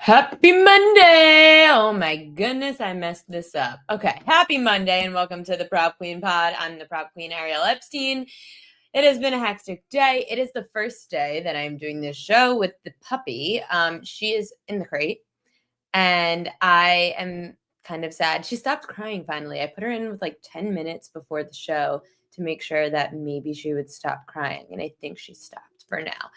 Happy Monday! Oh my goodness, I messed this up. Okay, happy Monday and welcome to the Proud Queen Pod. I'm the Proud Queen, Ariel Epstein. It has been a hectic day. It is the first day that I'm doing this show with the puppy. She is in the crate and I am kind of sad. She stopped crying finally. I put her in with like 10 minutes before the show to make sure that maybe she would stop crying, and I think she stopped for now.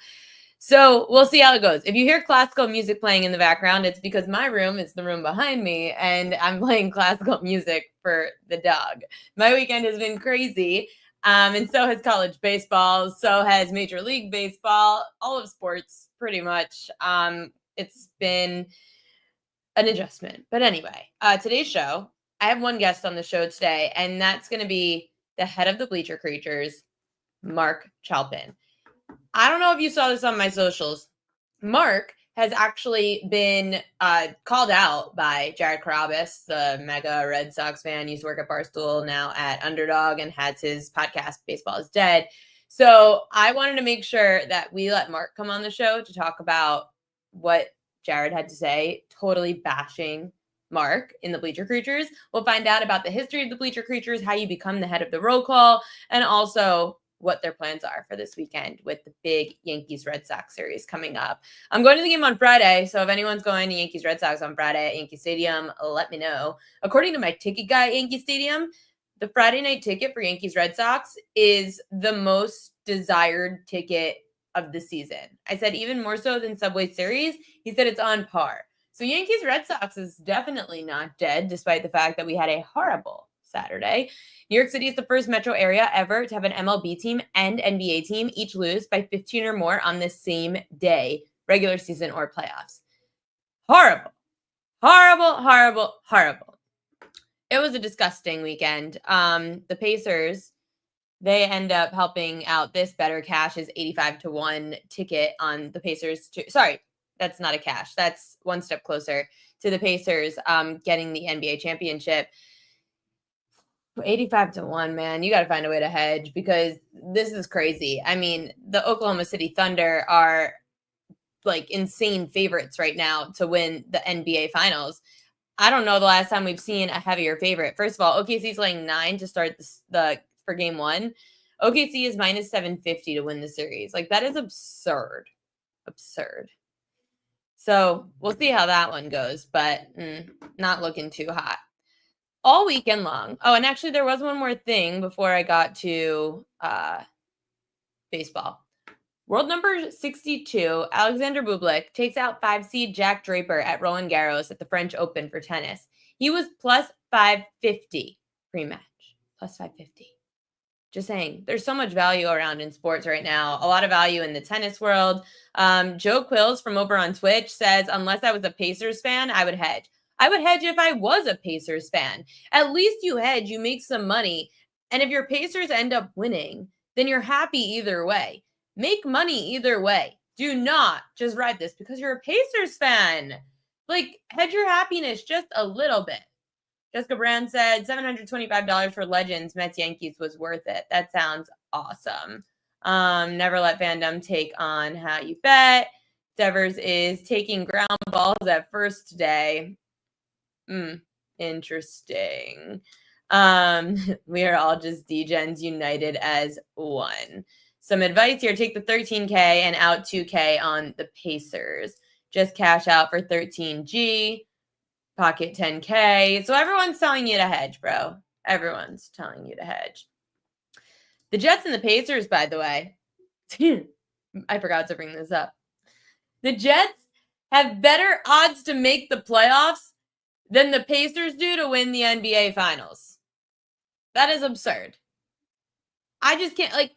So we'll see how it goes. If you hear classical music playing in the background, it's because my room is the room behind me and I'm playing classical music for the dog. My weekend has been crazy. And so has college baseball. So has Major League Baseball, all of sports pretty much. It's been an adjustment. But anyway, today's show, I have one guest on the show today, and that's going to be the head of the Bleacher Creatures, Marc Chalpin. I don't know if you saw this on my socials. Marc has actually been called out by Jared Carabas, the mega Red Sox fan. He used to work at Barstool, now at Underdog, and has his podcast, Baseball is Dead. So I wanted to make sure that we let Marc come on the show to talk about what Jared had to say, totally bashing Marc in the Bleacher Creatures. We'll find out about the history of the Bleacher Creatures, how you become the head of the roll call, and also what their plans are for this weekend with the big Yankees-Red Sox series coming up. I'm going to the game on Friday, so if anyone's going to Yankees-Red Sox on Friday at Yankee Stadium, let me know. According to my ticket guy at Yankee Stadium, the Friday night ticket for Yankees-Red Sox is the most desired ticket of the season. I said even more so than Subway Series. He said it's on par. So Yankees-Red Sox is definitely not dead, despite the fact that we had a horrible Saturday. New York City is the first metro area ever to have an MLB team and NBA team each lose by 15 or more on the same day, regular season or playoffs. Horrible, horrible, horrible, horrible. It was a disgusting weekend. The Pacers, they end up helping out. This better cash is 85-1 ticket on the Pacers. Sorry, that's not a cash. That's one step closer to the Pacers getting the NBA championship. 85-1, man. You got to find a way to hedge because this is crazy. I mean, the Oklahoma City Thunder are like insane favorites right now to win the NBA Finals. I don't know the last time we've seen a heavier favorite. First of all, OKC's laying 9 to start for game 1. OKC is minus 750 to win the series. Like, that is absurd. Absurd. So we'll see how that one goes, but not looking too hot. All weekend long. Oh, and actually there was one more thing before I got to baseball. World number 62, Alexander Bublik, takes out 5-seed Jack Draper at Roland Garros at the French Open for tennis. He was plus 550 pre-match. Plus 550. Just saying, there's so much value around in sports right now. A lot of value in the tennis world. Joe Quills from over on Twitch says, unless I was a Pacers fan, I would hedge. I would hedge if I was a Pacers fan. At least you hedge, you make some money. And if your Pacers end up winning, then you're happy either way. Make money either way. Do not just ride this because you're a Pacers fan. Like, hedge your happiness just a little bit. Jessica Brand said $725 for Legends Mets Yankees was worth it. That sounds awesome. Never let fandom take on how you bet. Devers is taking ground balls at first today. Interesting. We are all just D-Gens united as one. Some advice here. Take the 13K and out 2K on the Pacers. Just cash out for 13G. Pocket 10K. So everyone's telling you to hedge, bro. Everyone's telling you to hedge. The Jets and the Pacers, by the way. I forgot to bring this up. The Jets have better odds to make the playoffs than the Pacers do to win the NBA Finals. That is absurd. I just can't, like,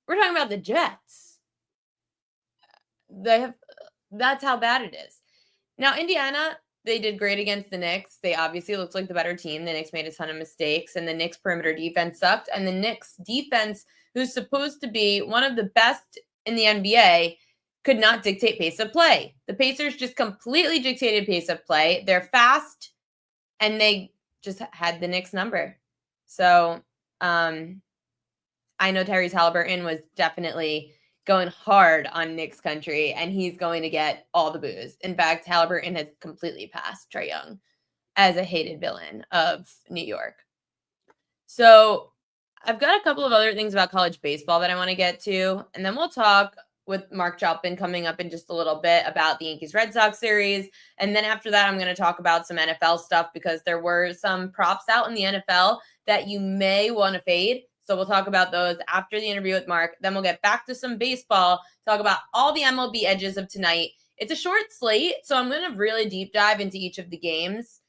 we're talking about the Jets. That's how bad it is. Now, Indiana, they did great against the Knicks. They obviously looked like the better team. The Knicks made a ton of mistakes, and the Knicks perimeter defense sucked. And the Knicks defense, who's supposed to be one of the best in the NBA, could not dictate pace of play. The Pacers just completely dictated pace of play. They're fast, and they just had the Knicks number. So I know Tyrese Halliburton was definitely going hard on Knicks country, and he's going to get all the boos. In fact, Halliburton has completely passed Trae Young as a hated villain of New York. So I've got a couple of other things about college baseball that I want to get to, and then we'll talk with Marc Chalpin coming up in just a little bit about the Yankees-Red Sox series. And then after that, I'm going to talk about some NFL stuff because there were some props out in the NFL that you may want to fade. So we'll talk about those after the interview with Marc. Then we'll get back to some baseball, talk about all the MLB edges of tonight. It's a short slate, so I'm going to really deep dive into each of the games.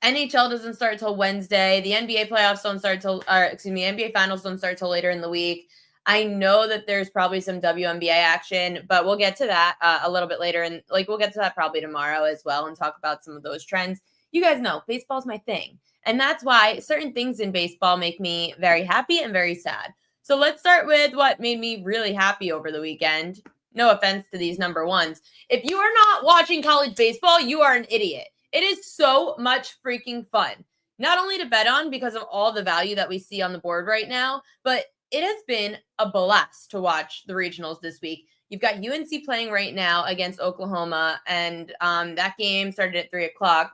NHL doesn't start till Wednesday. The NBA playoffs don't start till, NBA finals don't start till later in the week. I know that there's probably some WNBA action, but we'll get to that a little bit later. And we'll get to that probably tomorrow as well and talk about some of those trends. You guys know baseball's my thing. And that's why certain things in baseball make me very happy and very sad. So let's start with what made me really happy over the weekend. No offense to these number ones. If you are not watching college baseball, you are an idiot. It is so much freaking fun. Not only to bet on because of all the value that we see on the board right now, but it has been a blast to watch the regionals this week. You've got UNC playing right now against Oklahoma, and that game started at 3 o'clock.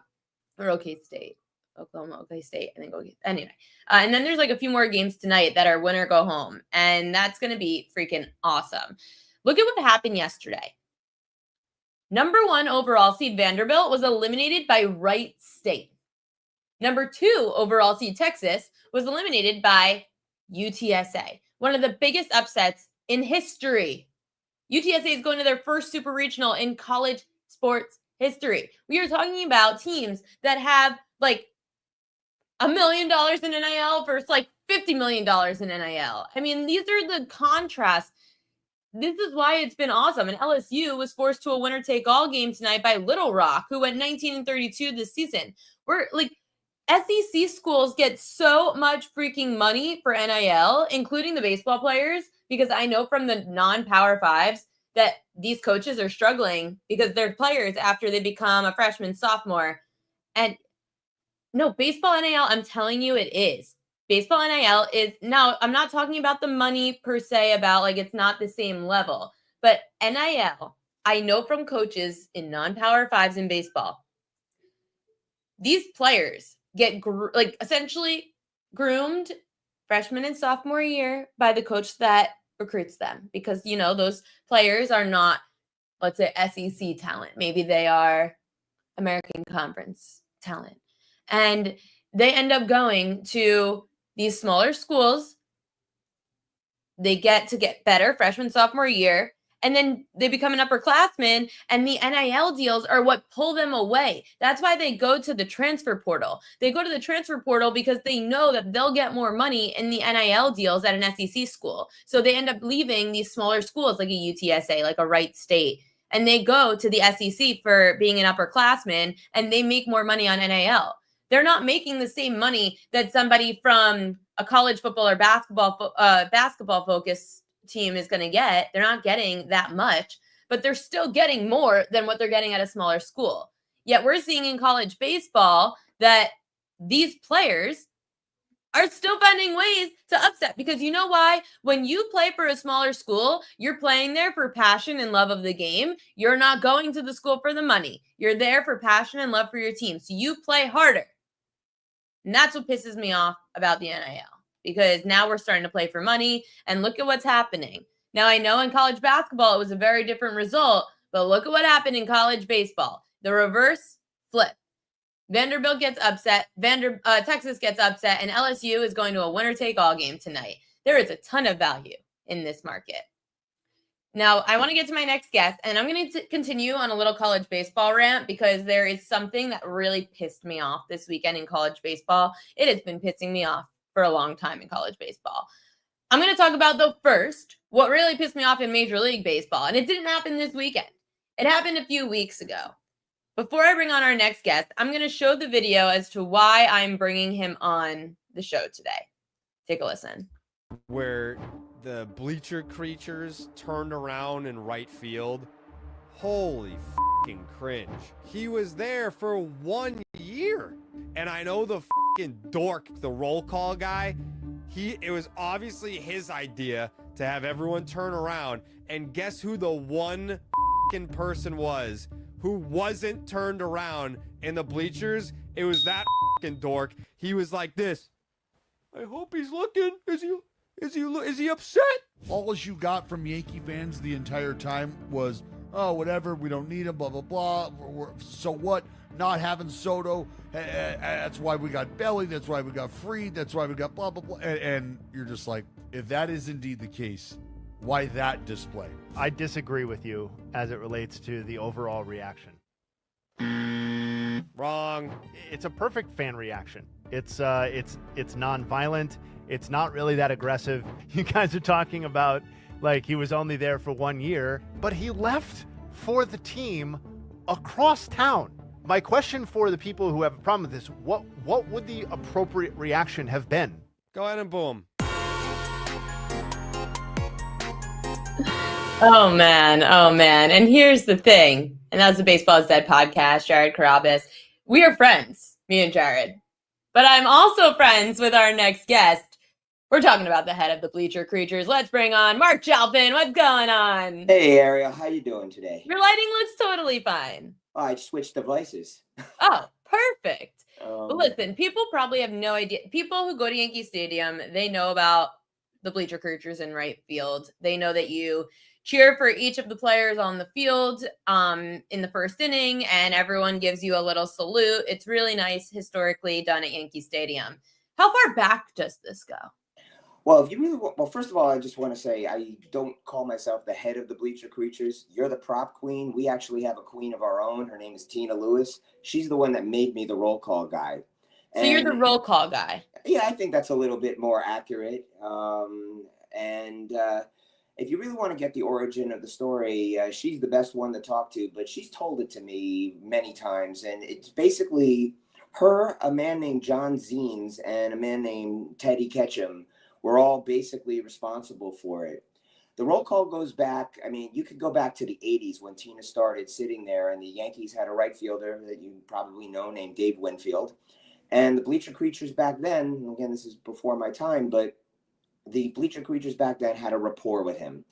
Or OK State. Oklahoma, OK State, I think. Anyway. And then there's a few more games tonight that are win or go home, and that's going to be freaking awesome. Look at what happened yesterday. Number 1 overall seed Vanderbilt was eliminated by Wright State. Number 2 overall seed Texas was eliminated by UTSA, one of the biggest upsets in history. UTSA is going to their first super regional in college sports history. We are talking about teams that have $1 million in NIL versus $50 million in NIL. I mean, these are the contrasts. This is why it's been awesome. And LSU was forced to a winner-take-all game tonight by Little Rock, who went 19-32 this season. We're SEC schools get so much freaking money for NIL, including the baseball players, because I know from the non-Power Fives that these coaches are struggling because they're players after they become a freshman, sophomore. And no, baseball NIL, I'm telling you, it is. Baseball NIL is, now I'm not talking about the money per se, about it's not the same level, but NIL, I know from coaches in non-Power Fives in baseball, these players get essentially groomed freshman and sophomore year by the coach that recruits them, because those players are not, let's say, SEC talent. Maybe they are American Conference talent, and they end up going to these smaller schools. They get better freshman, sophomore year, and then they become an upperclassman, and the NIL deals are what pull them away. That's why they go to the transfer portal. They go to the transfer portal because they know that they'll get more money in the NIL deals at an SEC school. So they end up leaving these smaller schools like a UTSA, like a Wright State, and they go to the SEC for being an upperclassman, and they make more money on NIL. They're not making the same money that somebody from a college football or basketball focused team is going to get. They're not getting that much, but they're still getting more than what they're getting at a smaller school. Yet we're seeing in college baseball that these players are still finding ways to upset, because you know why? When you play for a smaller school, you're playing there for passion and love of the game. You're not going to the school for the money. You're there for passion and love for your team. So you play harder. And that's what pisses me off about the NIL, because now we're starting to play for money, and look at what's happening. Now, I know in college basketball, it was a very different result, but look at what happened in college baseball. The reverse flip. Vanderbilt gets upset, Texas gets upset, and LSU is going to a winner-take-all game tonight. There is a ton of value in this market. Now, I want to get to my next guest, and I'm going to continue on a little college baseball rant, because there is something that really pissed me off this weekend in college baseball. It has been pissing me off for a long time in college baseball. I'm going to talk about, though, first, what really pissed me off in Major League Baseball, and it didn't happen this weekend. It happened a few weeks ago. Before I bring on our next guest, I'm going to show the video as to why I'm bringing him on the show today. Take a listen. Where the bleacher creatures turned around in right field. Holy fucking cringe. He was there for 1 year. And I know the fucking dork, the roll call guy, it was obviously his idea to have everyone turn around, and guess who the one person was who wasn't turned around in the bleachers? It was that dork. He was like this. I hope he's looking. Is he upset? All you got from Yankee fans the entire time was, oh, whatever, we don't need him, blah, blah, blah. So what? Not having Soto, that's why we got Belly, that's why we got Fried, that's why we got blah, blah, blah. And you're just like, if that is indeed the case, why that display? I disagree with you as it relates to the overall reaction. Wrong. It's a perfect fan reaction. It's non-violent. It's not really that aggressive. You guys are talking about like he was only there for 1 year, but he left for the team across town. My question for the people who have a problem with this, what would the appropriate reaction have been? Go ahead and boom. Oh man. And here's the thing, and that's the Baseball is Dead podcast, Jared Carabas. We are friends, me and Jared. But I'm also friends with our next guest. We're talking about the head of the Bleacher Creatures. Let's bring on Marc Chalpin. What's going on? Hey, Ariel. How you doing today? Your lighting looks totally fine. Oh, I switched devices. Oh, perfect. But listen, people probably have no idea. People who go to Yankee Stadium, they know about the Bleacher Creatures in right field. They know that you cheer for each of the players on the field in the first inning, and everyone gives you a little salute. It's really nice, historically done at Yankee Stadium. How far back does this go? Well, if you really well, first of all, I just want to say I don't call myself the head of the Bleacher Creatures. You're the prop queen. We actually have a queen of our own. Her name is Tina Lewis. She's the one that made me the roll call guy. So you're the roll call guy. Yeah, I think that's a little bit more accurate. If you really want to get the origin of the story, she's the best one to talk to, but she's told it to me many times. And it's basically her, a man named John Ziens, and a man named Teddy Ketchum were all basically responsible for it. The roll call goes back. I mean, you could go back to the 80s when Tina started sitting there, and the Yankees had a right fielder that you probably know named Dave Winfield. And the Bleacher Creatures back then, again, this is before my time, but the Bleacher Creatures back then had a rapport with him.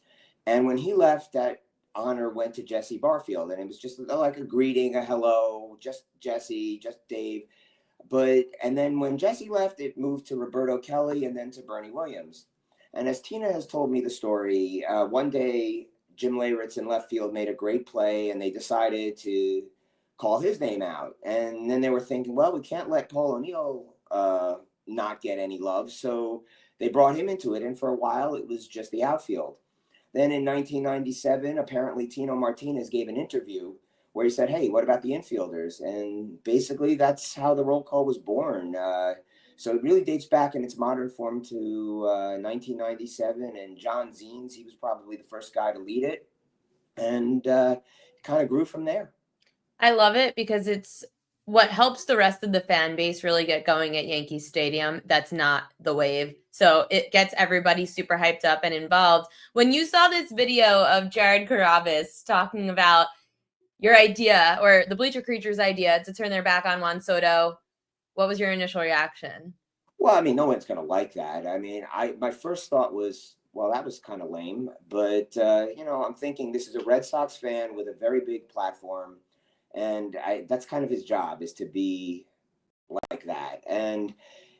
And when he left, that honor went to Jesse Barfield. And it was just like a greeting, a hello, just Jesse, just Dave. And then when Jesse left, it moved to Roberto Kelly and then to Bernie Williams. And as Tina has told me the story, one day Jim Leyritz in left field made a great play, and they decided to call his name out. And then they were thinking, well, we can't let Paul O'Neill not get any love. So they brought him into it. And for a while, it was just the outfield. Then in 1997, apparently Tino Martinez gave an interview where he said, hey, what about the infielders? And basically that's how the roll call was born. So it really dates back in its modern form to 1997. And John Ziens, he was probably the first guy to lead it. And it kind of grew from there. I love it because it's what helps the rest of the fan base really get going at Yankee Stadium. That's not the wave. So it gets everybody super hyped up and involved. When you saw this video of Jared Carabas talking about your idea, or the Bleacher Creatures idea, to turn their back on Juan Soto, what was your initial reaction? Well, I mean, no one's going to like that. I mean, my first thought was, well, that was kind of lame. But, I'm thinking this is a Red Sox fan with a very big platform. And that's kind of his job, is to be like that. And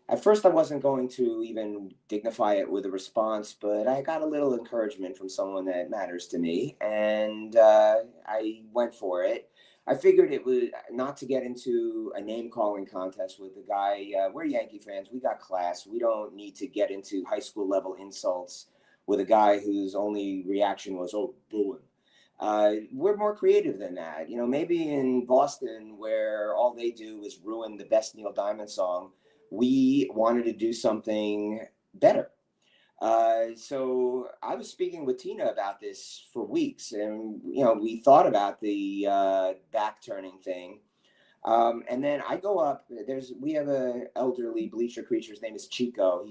at first I wasn't going to even dignify it with a response, but I got a little encouragement from someone that matters to me. And I went for it. I figured it was not to get into a name calling contest with the guy. We're Yankee fans. We got class. We don't need to get into high school level insults with a guy whose only reaction was, oh, booing. We're more creative than that. Maybe in Boston, where all they do is ruin the best Neil Diamond song, we wanted to do something better. So I was speaking with Tina about this for weeks, and, we thought about the back turning thing. And then I go up, we have a elderly Bleacher Creature. His name is Chico.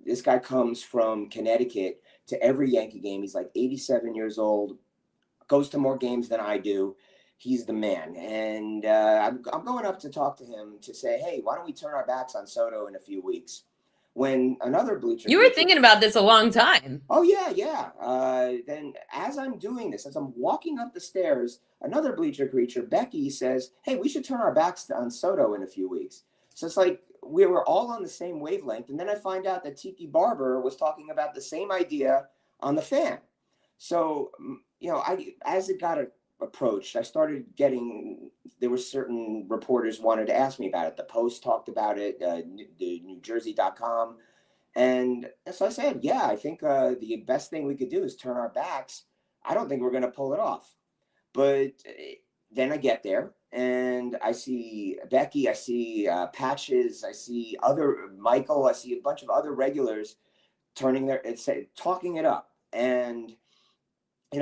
This guy comes from Connecticut to every Yankee game. He's like 87 years old. Goes to more games than I do. He's the man. And I'm going up to talk to him to say, hey, why don't we turn our backs on Soto in a few weeks? when another bleacher. You were thinking about this a long time. Oh yeah, yeah. Then as I'm doing this, as I'm walking up the stairs, another bleacher creature, Becky, says, "Hey, we should turn our backs on Soto in a few weeks." So it's like we were all on the same wavelength. And then I find out that Tiki Barber was talking about the same idea on the Fan. So as it got approached, I started getting. There were certain reporters wanted to ask me about it. The Post talked about it. The NewJersey.com. And so I said, yeah, I think the best thing we could do is turn our backs. I don't think we're going to pull it off. But then I get there and I see Becky, I see Patches, I see Michael, I see a bunch of other regulars talking it up. And,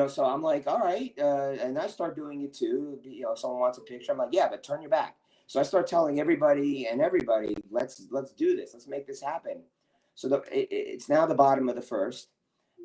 so I'm like, all right. And I start doing it too. If someone wants a picture, I'm like, yeah, but turn your back. So I start telling everybody, let's do this. Let's make this happen. So it's now the bottom of the first,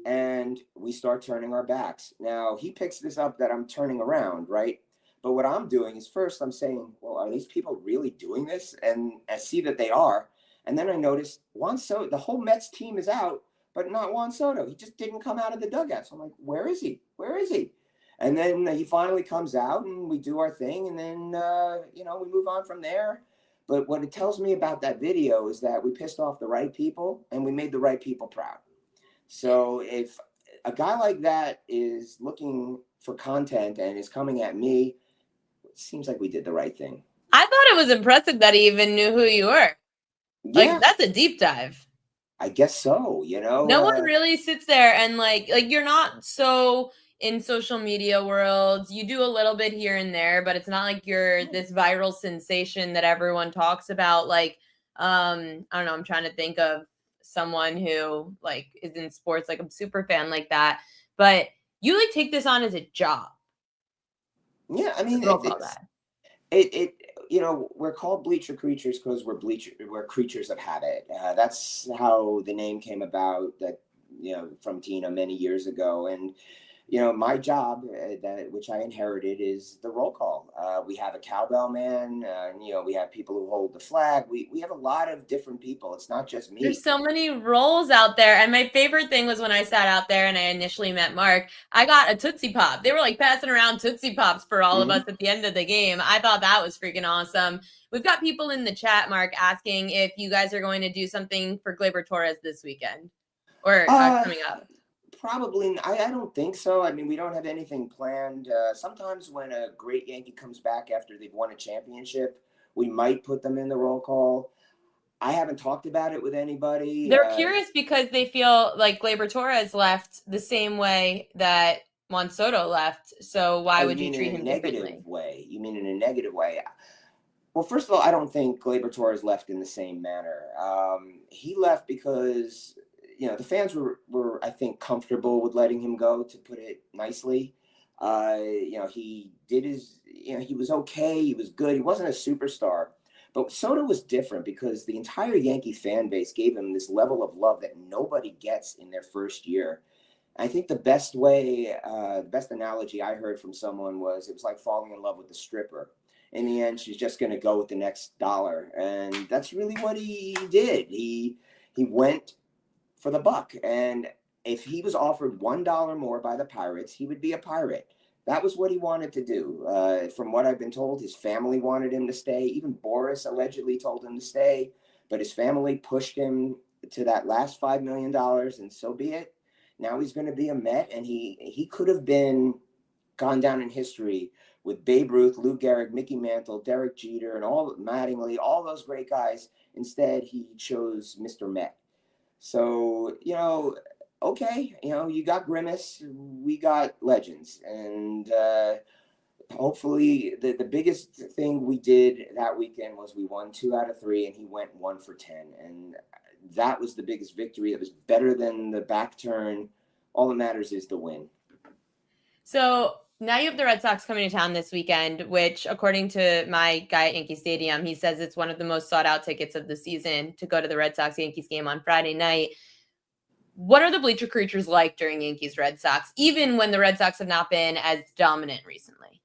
and we start turning our backs. Now, he picks this up that I'm turning around, right? But what I'm doing is first I'm saying, well, are these people really doing this? And I see that they are. And then I notice Juan Soto, the whole Mets team is out, but not Juan Soto. He just didn't come out of the dugout. So I'm like, where is he? Where is he? And then he finally comes out and we do our thing. And then, we move on from there. But what it tells me about that video is that we pissed off the right people and we made the right people proud. So if a guy like that is looking for content and is coming at me, it seems like we did the right thing. I thought it was impressive that he even knew who you were. Yeah, that's a deep dive. I guess so, No one really sits there and like you're not so in social media worlds. You do a little bit here and there, but it's not like you're this viral sensation that everyone talks about. Like, I don't know, I'm trying to think of someone who like is in sports, like a super fan like that. But you like take this on as a job. Yeah, I mean, we're called bleacher creatures because we're creatures of habit. That's how the name came about. That from Tina many years ago, and my job, which I inherited, is the roll call. We have a cowbell man. We have people who hold the flag. We have a lot of different people. It's not just me. There's so many roles out there. And my favorite thing was when I sat out there and I initially met Marc, I got a Tootsie Pop. They were like passing around Tootsie Pops for all of us at the end of the game. I thought that was freaking awesome. We've got people in the chat, Marc, asking if you guys are going to do something for Gleyber Torres this weekend or coming up. Probably. I don't think so. I mean, we don't have anything planned. Sometimes when a great Yankee comes back after they've won a championship, we might put them in the roll call. I haven't talked about it with anybody. They're curious because they feel like Gleyber Torres left the same way that Juan Soto left. So why would you treat him differently? You mean in a negative way? Well, first of all, I don't think Gleyber Torres left in the same manner. He left because the fans were, I think, comfortable with letting him go, to put it nicely. He did he was okay. He was good. He wasn't a superstar. But Soto was different because the entire Yankee fan base gave him this level of love that nobody gets in their first year. I think the best analogy I heard from someone was it was like falling in love with the stripper. In the end, she's just going to go with the next dollar. And that's really what he did. He went for the buck. And if he was offered $1 more by the Pirates, he would be a Pirate. That was what he wanted to do. From what I've been told, his family wanted him to stay. Even Boris allegedly told him to stay, but his family pushed him to that last $5 million, and so be it. Now he's going to be a Met, and he could have gone down in history with Babe Ruth, Lou Gehrig, Mickey Mantle, Derek Jeter, and Mattingly, all those great guys. Instead, he chose Mr. Met. So, okay, you got Grimace, we got legends. And hopefully the biggest thing we did that weekend was we won 2 out of 3 and he went 1 for 10. And that was the biggest victory. It was better than the back turn. All that matters is the win. So now you have the Red Sox coming to town this weekend, which according to my guy at Yankee Stadium, he says it's one of the most sought out tickets of the season to go to the Red Sox Yankees game on Friday night. What are the bleacher creatures like during Yankees Red Sox, even when the Red Sox have not been as dominant recently?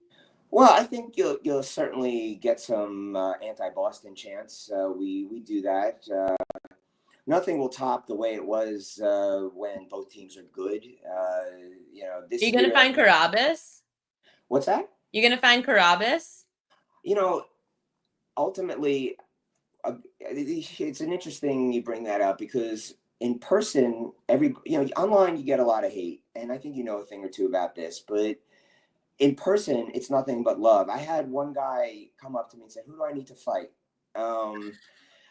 Well, I think you'll certainly get some anti-Boston chants. We do that. nothing will top the way it was when both teams are good. This Are you going to year, find Carabas? what's that? You going to find Carabas? Ultimately, it's an interesting you bring that up because in person, online you get a lot of hate, and I think you know a thing or two about this, but in person, it's nothing but love. I had one guy come up to me and say, "Who do I need to fight?"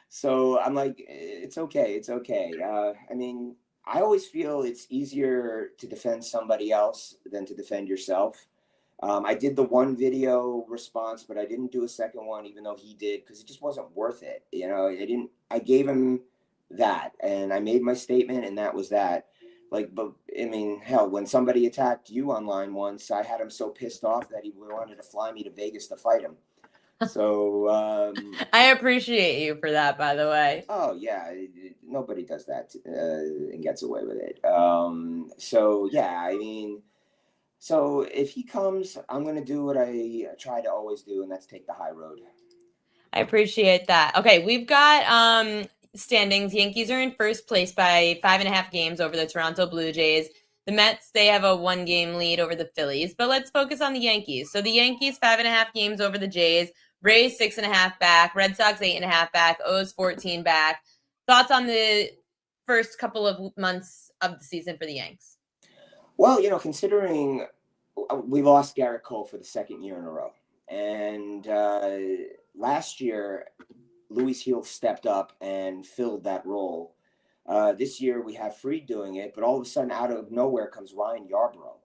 So I'm like, "It's okay, it's okay." I always feel it's easier to defend somebody else than to defend yourself. I did the one video response, but I didn't do a second one, even though he did, because it just wasn't worth it. I gave him that, and I made my statement, and that was that. Hell, when somebody attacked you online once, I had him so pissed off that he wanted to fly me to Vegas to fight him. So I appreciate you for that, by the way. Oh yeah, nobody does that and gets away with it. So if he comes, I'm gonna do what I try to always do, and that's take the high road. I appreciate that. Okay, we've got standings. Yankees are in first place by 5.5 games over the Toronto Blue Jays. The Mets, they have a 1-game lead over the Phillies. But let's focus on the Yankees. So the Yankees, 5.5 games over the Jays. Rays, 6.5 back. Red Sox, 8.5 back. O's, 14 back. Thoughts on the first couple of months of the season for the Yanks? Well, considering we lost Garrett Cole for the second year in a row, and last year Luis Heel stepped up and filled that role. This year we have Fried doing it, but all of a sudden, out of nowhere comes Ryan Yarbrough,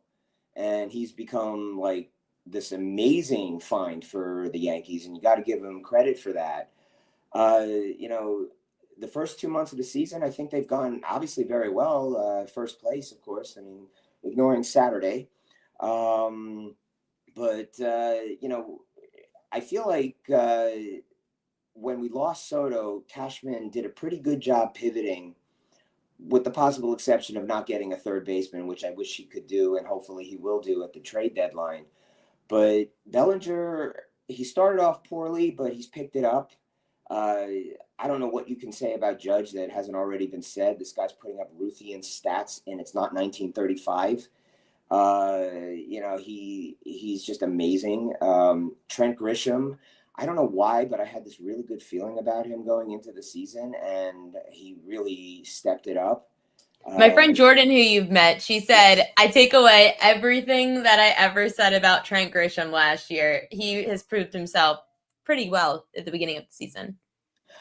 and he's become like this amazing find for the Yankees, and you got to give him credit for that. The first 2 months of the season, I think they've gone obviously very well. First place, of course. Ignoring Saturday. I feel like when we lost Soto, Cashman did a pretty good job pivoting, with the possible exception of not getting a third baseman, which I wish he could do, and hopefully he will do at the trade deadline. But Bellinger, he started off poorly, but he's picked it up. I don't know what you can say about Judge that hasn't already been said. This guy's putting up Ruthian stats, and it's not 1935. He's just amazing. Trent Grisham, I don't know why, but I had this really good feeling about him going into the season, and he really stepped it up. My friend Jordan, who you've met, she said, I take away everything that I ever said about Trent Grisham last year. He has proved himself pretty well at the beginning of the season.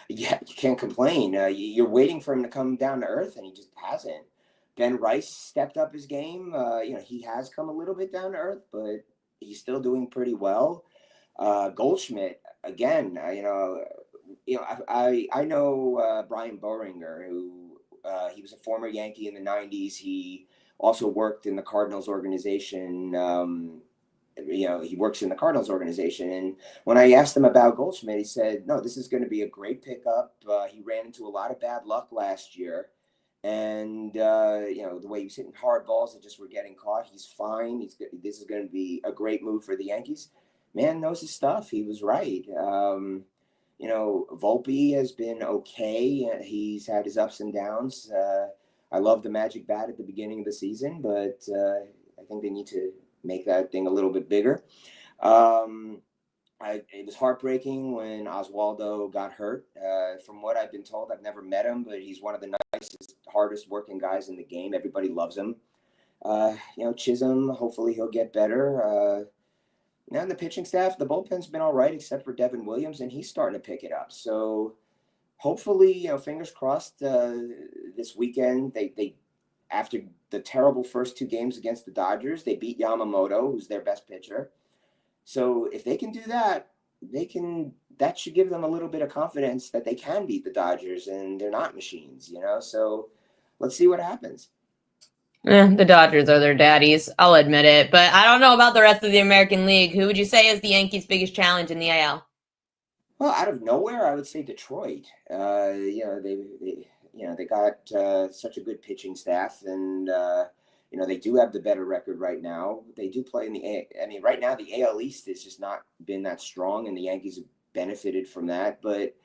Yeah, you can't complain. You're waiting for him to come down to earth, and he just hasn't. Ben Rice stepped up his game. He has come a little bit down to earth, but he's still doing pretty well. Goldschmidt, again, I know Brian Boehringer, who he was a former Yankee in the 90s. He also worked in the Cardinals organization. He works in the Cardinals organization. And when I asked him about Goldschmidt, he said, no, this is going to be a great pickup. He ran into a lot of bad luck last year. And, the way he was hitting hard balls that just were getting caught, he's fine. This is going to be a great move for the Yankees. Man knows his stuff. He was right. Volpe has been okay. He's had his ups and downs. I love the magic bat at the beginning of the season, but I think they need to make that thing a little bit bigger. It was heartbreaking when Oswaldo got hurt. From what I've been told, I've never met him, but he's one of the nicest, hardest working guys in the game. Everybody loves him. Chisholm, hopefully he'll get better. Now in the pitching staff, the bullpen's been all right, except for Devin Williams, and he's starting to pick it up. So hopefully, fingers crossed, this weekend, they after the terrible first 2 games against the Dodgers, they beat Yamamoto, who's their best pitcher. So if they can do that, that should give them a little bit of confidence that they can beat the Dodgers, and they're not machines, So let's see what happens. The Dodgers are their daddies. I'll admit it. But I don't know about the rest of the American League. Who would you say is the Yankees' biggest challenge in the AL? Well, out of nowhere, I would say Detroit. They got such a good pitching staff, and they do have the better record right now. They do play in the right now the AL East has just not been that strong, and the Yankees have benefited from that. But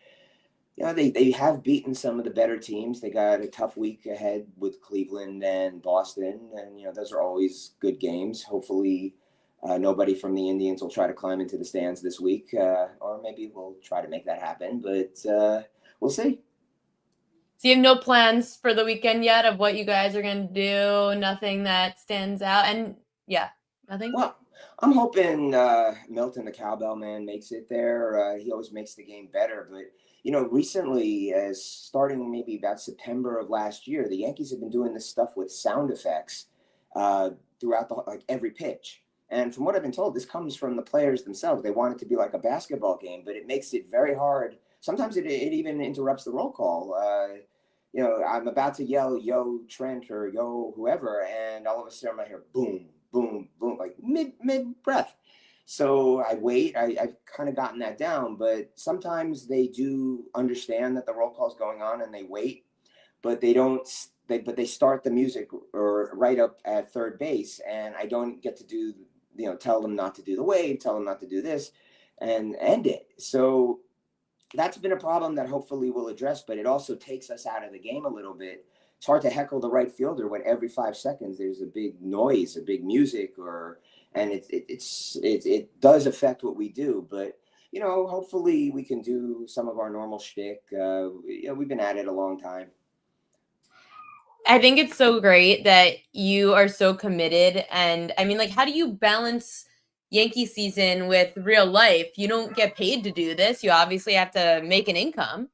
they have beaten some of the better teams. They got a tough week ahead with Cleveland and Boston, and those are always good games. Hopefully, nobody from the Indians will try to climb into the stands this week, or maybe we'll try to make that happen. But we'll see. So you have no plans for the weekend yet of what you guys are going to do? Nothing that stands out? And yeah, nothing? Well, I'm hoping Milton, the cowbell man, makes it there. He always makes the game better. But, recently, as starting maybe about September of last year, the Yankees have been doing this stuff with sound effects throughout every pitch. And from what I've been told, this comes from the players themselves. They want it to be like a basketball game, but it makes it very hard. Sometimes it even interrupts the roll call. I'm about to yell, yo, Trent, or yo, whoever, and all of a sudden I hear boom, boom, boom, like mid breath. So I wait. I've kind of gotten that down, but sometimes they do understand that the roll call is going on and they wait, but they don't. They start the music or right up at third base, and I don't get to do, tell them not to do the wave, tell them not to do this, and end it. So that's been a problem that hopefully we'll address, but it also takes us out of the game a little bit. It's hard to heckle the right fielder when every 5 seconds there's a big noise, a big music, and it does affect what we do. But hopefully we can do some of our normal shtick. We've been at it a long time. I think it's so great that you are so committed. And I mean, like, how do you balance Yankee season with real life? You don't get paid to do this. You obviously have to make an income.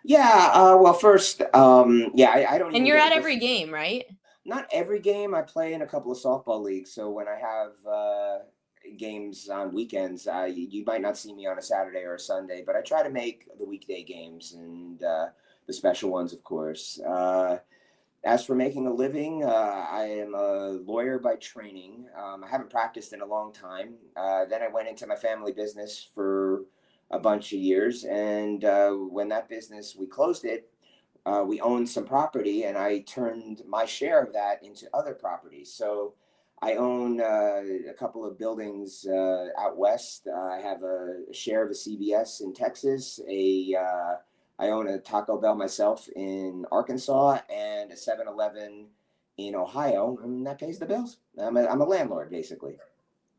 Yeah. Well, first, I don't. And you're at every game, right? Not every game. I play in a couple of softball leagues. So when I have games on weekends, you might not see me on a Saturday or a Sunday, but I try to make the weekday games and the special ones, of course. As for making a living, I am a lawyer by training. I haven't practiced in a long time. Then I went into my family business for a bunch of years. And when that business, we closed it, we owned some property, and I turned my share of that into other properties. So I own a couple of buildings out west. I have a share of a CVS in Texas, I own a Taco Bell myself in Arkansas, and a 7-Eleven in Ohio, and that pays the bills. I'm a landlord, basically.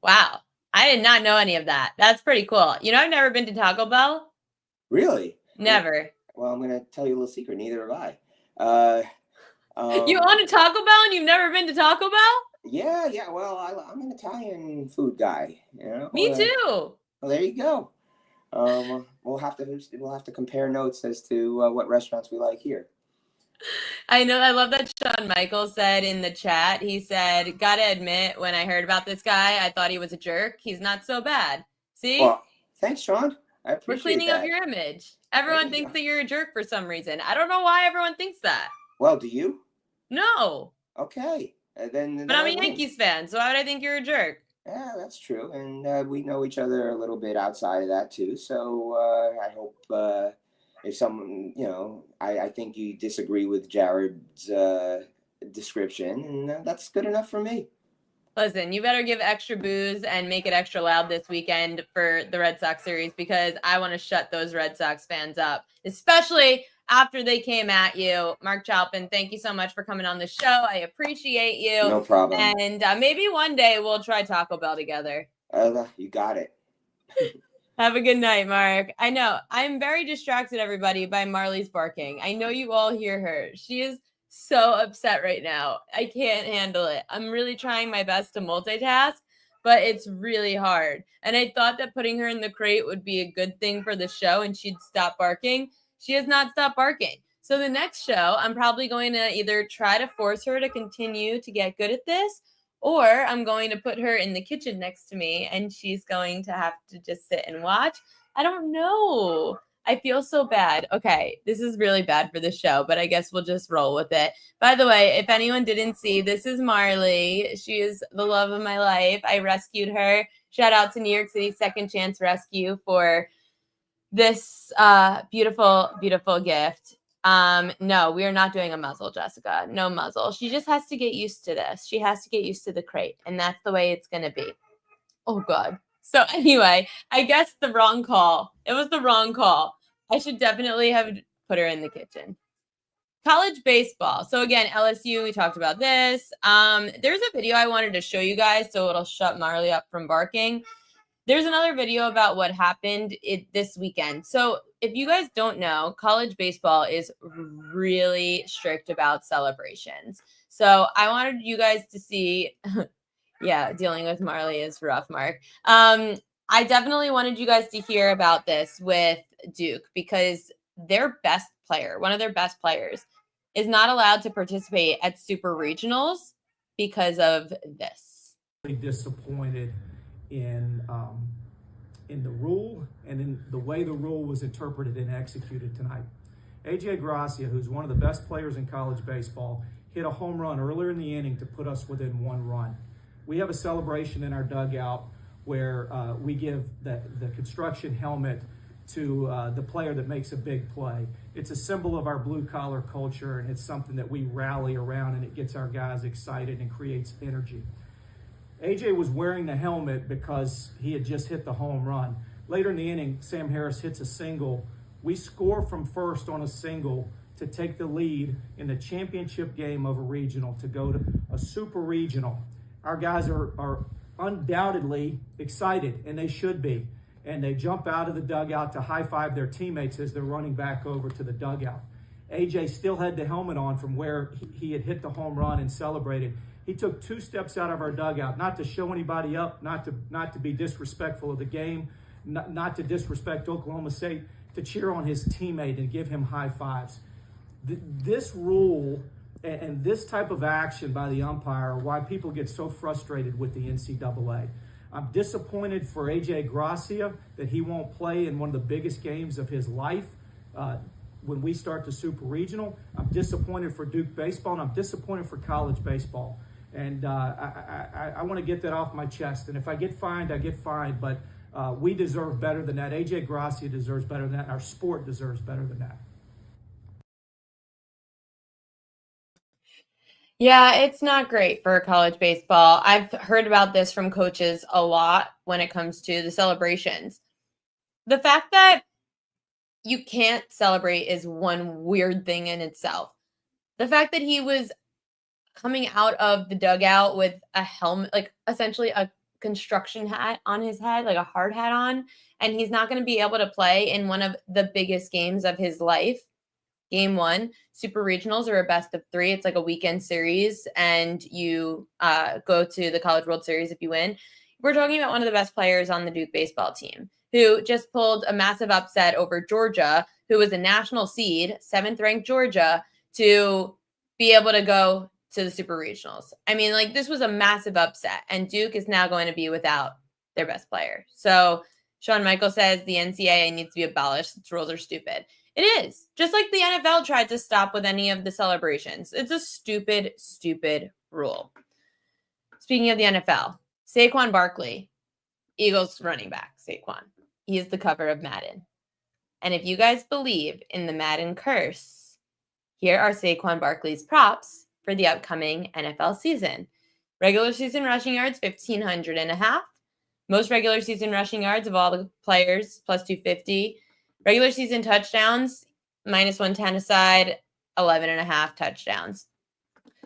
Wow. I did not know any of that. That's pretty cool. I've never been to Taco Bell. Really? Never. Well, I'm going to tell you a little secret. Neither have I. You own a Taco Bell and you've never been to Taco Bell? Yeah. Well, I'm an Italian food guy. Me too. Well, there you go. We'll have to compare notes as to what restaurants we like here. I know. I love that Shawn Michaels said in the chat. He said, "Gotta admit, when I heard about this guy, I thought he was a jerk. He's not so bad." See? Well, thanks, Shawn. I appreciate We're cleaning up your image. Everyone thinks that you're a jerk for some reason. I don't know why everyone thinks that. Well, do you? No. Okay. Then but I'm a Yankees fan, so why would I think you're a jerk? Yeah, that's true. And we know each other a little bit outside of that, too. So I hope if someone, I think you disagree with Jared's description, and that's good enough for me. Listen, you better give extra booze and make it extra loud this weekend for the Red Sox series, because I want to shut those Red Sox fans up, especially after they came at you. Marc Chalpin, thank you so much for coming on the show. I appreciate you. No problem. And maybe one day we'll try Taco Bell together. You got it. Have a good night, Marc. I know I'm very distracted, everybody, by Marley's barking. I know you all hear her. She is so upset right now. I can't handle it. I'm really trying my best to multitask, but it's really hard. And I thought that putting her in the crate would be a good thing for the show and she'd stop barking. She has not stopped barking. So the next show, I'm probably going to either try to force her to continue to get good at this, or I'm going to put her in the kitchen next to me and she's going to have to just sit and watch. I don't know. I feel so bad. Okay, this is really bad for the show, but I guess we'll just roll with it. By the way, if anyone didn't see, this is Marley. She is the love of my life. I rescued her. Shout out to New York City Second Chance Rescue for this beautiful, beautiful gift. No, we are not doing a muzzle, Jessica. No muzzle. She just has to get used to this. She has to get used to the crate, and that's the way it's going to be. Oh, God. So anyway, I guess the wrong call. It was the wrong call. I should definitely have put her in the kitchen. College baseball. So again, LSU, we talked about this. There's a video I wanted to show you guys, so it'll shut Marley up from barking. There's another video about what happened this weekend. So if you guys don't know, college baseball is really strict about celebrations. So I wanted you guys to see, yeah, dealing with Marley is rough, Mark. I definitely wanted you guys to hear about this with Duke because their best player, one of their best players, is not allowed to participate at super regionals because of this. Disappointed in the rule and in the way the rule was interpreted and executed tonight. AJ Gracia, who's one of the best players in college baseball, hit a home run earlier in the inning to put us within 1 run. We have a celebration in our dugout where we give the construction helmet to the player that makes a big play. It's a symbol of our blue-collar culture, and it's something that we rally around, and it gets our guys excited and creates energy. AJ was wearing the helmet because he had just hit the home run. Later in the inning, Sam Harris hits a single. We score from first on a single to take the lead in the championship game of a regional to go to a super regional. Our guys are undoubtedly excited, and they should be. And they jump out of the dugout to high-five their teammates as they're running back over to the dugout. AJ still had the helmet on from where he had hit the home run and celebrated. He took 2 steps out of our dugout, not to show anybody up, not to be disrespectful of the game, not to disrespect Oklahoma State, to cheer on his teammate and give him high fives. This rule and this type of action by the umpire are why people get so frustrated with the NCAA. I'm disappointed for AJ Gracia that he won't play in one of the biggest games of his life when we start the Super Regional. I'm disappointed for Duke baseball, and I'm disappointed for college baseball. And I want to get that off my chest. And if I get fined, I get fined. But we deserve better than that. AJ Gracia deserves better than that. Our sport deserves better than that. Yeah, it's not great for college baseball. I've heard about this from coaches a lot when it comes to the celebrations. The fact that you can't celebrate is one weird thing in itself. The fact that he was coming out of the dugout with a helmet, like essentially a construction hat on his head, like a hard hat on, and he's not going to be able to play in one of the biggest games of his life. Game 1, Super Regionals are a best of 3. It's like a weekend series, and you go to the College World Series if you win. We're talking about one of the best players on the Duke baseball team who just pulled a massive upset over Georgia, who was a national seed, 7th-ranked Georgia, to be able to go to the Super Regionals. I mean, like, this was a massive upset, and Duke is now going to be without their best player. So Shawn Michael says the NCAA needs to be abolished. Its rules are stupid. It is. Just like the NFL tried to stop with any of the celebrations. It's a stupid, stupid rule. Speaking of the NFL, Saquon Barkley, Eagles running back, Saquon. He is the cover of Madden. And if you guys believe in the Madden curse, here are Saquon Barkley's props for the upcoming NFL season. Regular season rushing yards, 1,500.5. Most regular season rushing yards of all the players, plus 250. Regular season touchdowns, minus 110 aside, 11.5 touchdowns.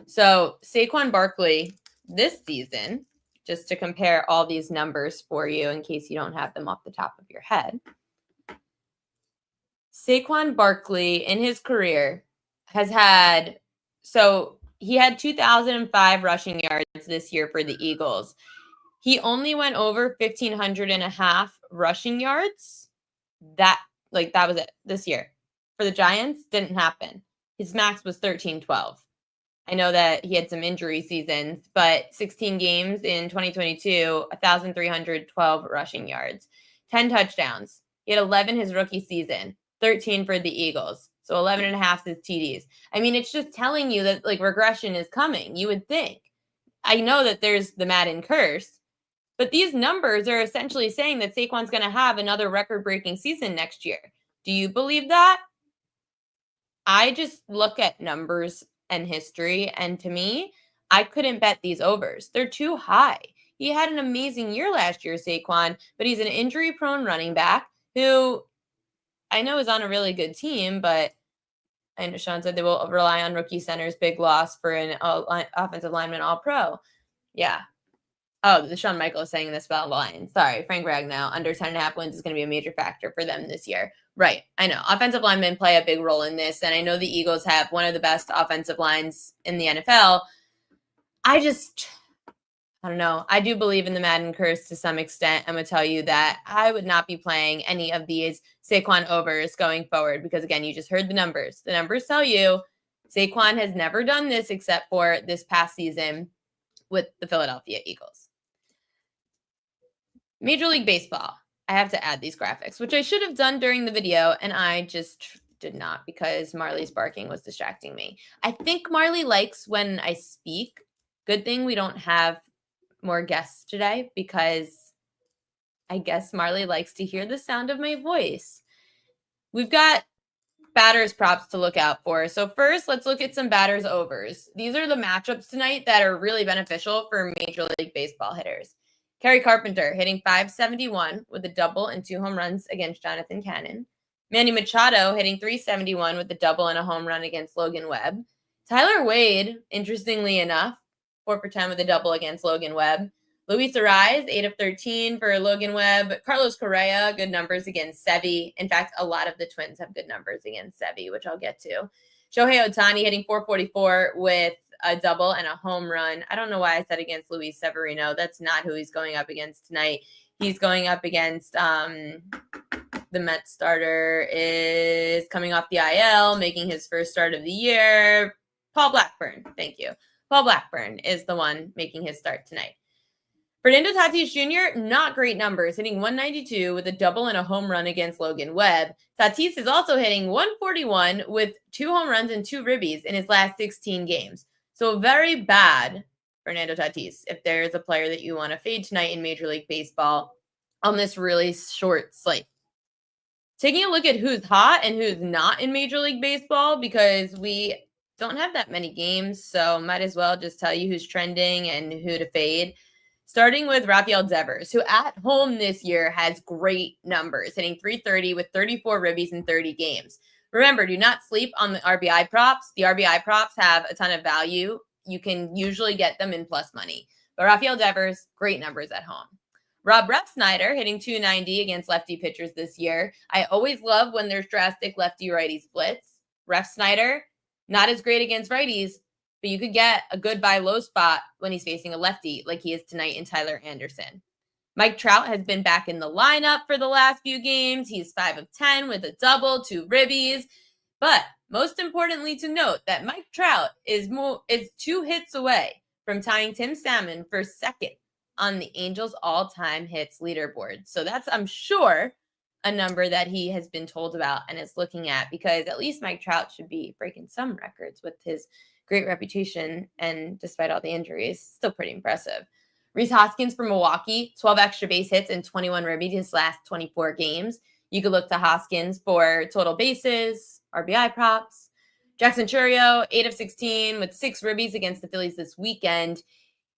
So Saquon Barkley this season, just to compare all these numbers for you in case you don't have them off the top of your head. Saquon Barkley in his career has had, so he had 2,005 rushing yards this year for the Eagles. He only went over 1,500.5 rushing yards. That was it this year. For the Giants, didn't happen. His max was 1,312. I know that he had some injury seasons, but 16 games in 2022, 1,312 rushing yards, 10 touchdowns. He had 11 his rookie season, 13 for the Eagles. So 11.5 is TDs. I mean, it's just telling you that like regression is coming. You would think. I know that there's the Madden curse, but these numbers are essentially saying that Saquon's going to have another record-breaking season next year. Do you believe that? I just look at numbers and history, and to me, I couldn't bet these overs. They're too high. He had an amazing year last year, Saquon, but he's an injury-prone running back who I know is on a really good team, but I know Sean said they will rely on rookie centers. Big loss for an offensive lineman all-pro. Yeah. Oh, Sean Michael is saying this about the Lions. Sorry, Frank Ragnow, under 10.5 wins is going to be a major factor for them this year. Right, I know. Offensive linemen play a big role in this, and I know the Eagles have one of the best offensive lines in the NFL. I don't know. I do believe in the Madden curse to some extent. I'm going to tell you that I would not be playing any of these Saquon overs going forward because, again, you just heard the numbers. The numbers tell you Saquon has never done this except for this past season with the Philadelphia Eagles. Major League Baseball. I have to add these graphics, which I should have done during the video, and I just did not because Marley's barking was distracting me. I think Marley likes when I speak. Good thing we don't have more guests today because I guess Marley likes to hear the sound of my voice. We've got batters props to look out for. So first, let's look at some batters overs. These are the matchups tonight that are really beneficial for Major League Baseball hitters. Kerry Carpenter hitting .571 with a double and 2 home runs against Jonathan Cannon. Manny Machado hitting .371 with a double and a home run against Logan Webb. Tyler Wade, interestingly enough, 4 for 10 with a double against Logan Webb. Luis Ariz, 8 of 13 for Logan Webb. Carlos Correa, good numbers against Sevy. In fact, a lot of the Twins have good numbers against Sevy, which I'll get to. Shohei Ohtani hitting .444 with a double and a home run. I don't know why I said against Luis Severino. That's not who he's going up against tonight. He's going up against the Mets starter is coming off the IL, making his first start of the year. Paul Blackburn. Thank you. Paul Blackburn is the one making his start tonight. Fernando Tatis Jr., not great numbers, hitting .192 with a double and a home run against Logan Webb. Tatis is also hitting .141 with 2 home runs and 2 ribbies in his last 16 games. So very bad, Fernando Tatis, if there is a player that you want to fade tonight in Major League Baseball on this really short slate. Taking a look at who's hot and who's not in Major League Baseball, because we don't have that many games, so might as well just tell you who's trending and who to fade. Starting with Rafael Devers, who at home this year has great numbers, hitting .330 with 34 ribbies in 30 games. Remember, do not sleep on the RBI props. The RBI props have a ton of value. You can usually get them in plus money. But Rafael Devers, great numbers at home. Rob Refsnyder hitting .290 against lefty pitchers this year. I always love when there's drastic lefty-righty splits. Refsnyder, not as great against righties, but you could get a good buy low spot when he's facing a lefty like he is tonight in Tyler Anderson. Mike Trout has been back in the lineup for the last few games. He's 5 of 10 with a double, 2 ribbies. But most importantly to note that Mike Trout is 2 hits away from tying Tim Salmon for second on the Angels all-time hits leaderboard. So that's, I'm sure, a number that he has been told about and is looking at, because at least Mike Trout should be breaking some records with his great reputation, and despite all the injuries, still pretty impressive. Rhys Hoskins for Milwaukee, 12 extra base hits and 21 ribbies his last 24 games. You could look to Hoskins for total bases, RBI props. Jackson Chourio, 8 of 16 with 6 ribbies against the Phillies this weekend.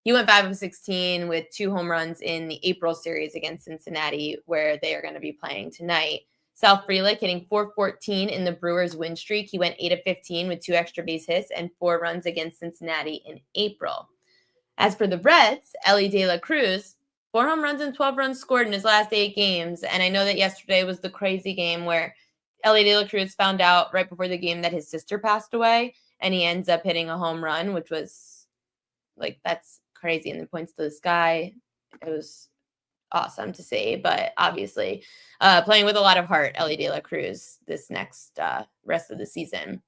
He went 5 of 16 with 2 home runs in the April series against Cincinnati, where they are going to be playing tonight. Sal Frelick hitting .414 in the Brewers win streak. He went 8 of 15 with 2 extra base hits and 4 runs against Cincinnati in April. As for the Reds, Elly De La Cruz, 4 home runs and 12 runs scored in his last 8 games. And I know that yesterday was the crazy game where Elly De La Cruz found out right before the game that his sister passed away, and he ends up hitting a home run, which was like, that's crazy. And then points to the sky. It was awesome to see, but obviously playing with a lot of heart, Elly De La Cruz this next rest of the season.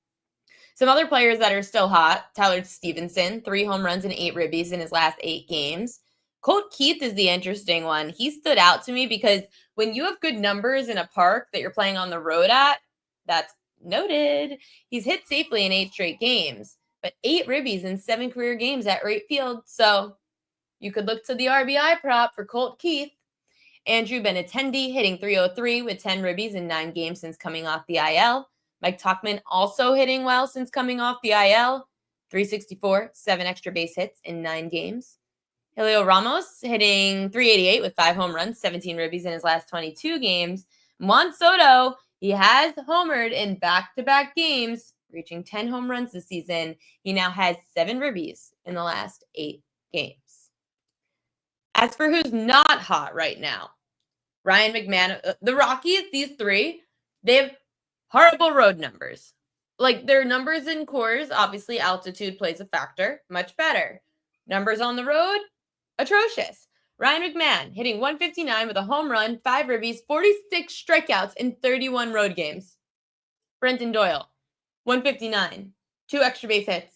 Some other players that are still hot: Tyler Stevenson, 3 home runs and 8 ribbies in his last 8 games. Colt Keith is the interesting one. He stood out to me because when you have good numbers in a park that you're playing on the road at, that's noted. He's hit safely in 8 straight games, but 8 ribbies in 7 career games at right field. So you could look to the RBI prop for Colt Keith. Andrew Benintendi hitting .303 with 10 ribbies in 9 games since coming off the IL. Mike Tauchman also hitting well since coming off the IL. .364, 7 extra base hits in 9 games. Julio Ramos hitting .388 with 5 home runs, 17 ribbies in his last 22 games. Juan Soto He has homered in back-to-back games, reaching 10 home runs this season. He now has 7 ribbies in the last 8 games. As for who's not hot right now, Ryan McMahon, the Rockies, these 3, they have horrible road numbers. Like, their numbers in cores, obviously altitude plays a factor, much better. Numbers on the road, atrocious. Ryan McMahon hitting 159 with a home run, 5 ribbies, 46 strikeouts in 31 road games. Brenton Doyle, 159, 2 extra base hits,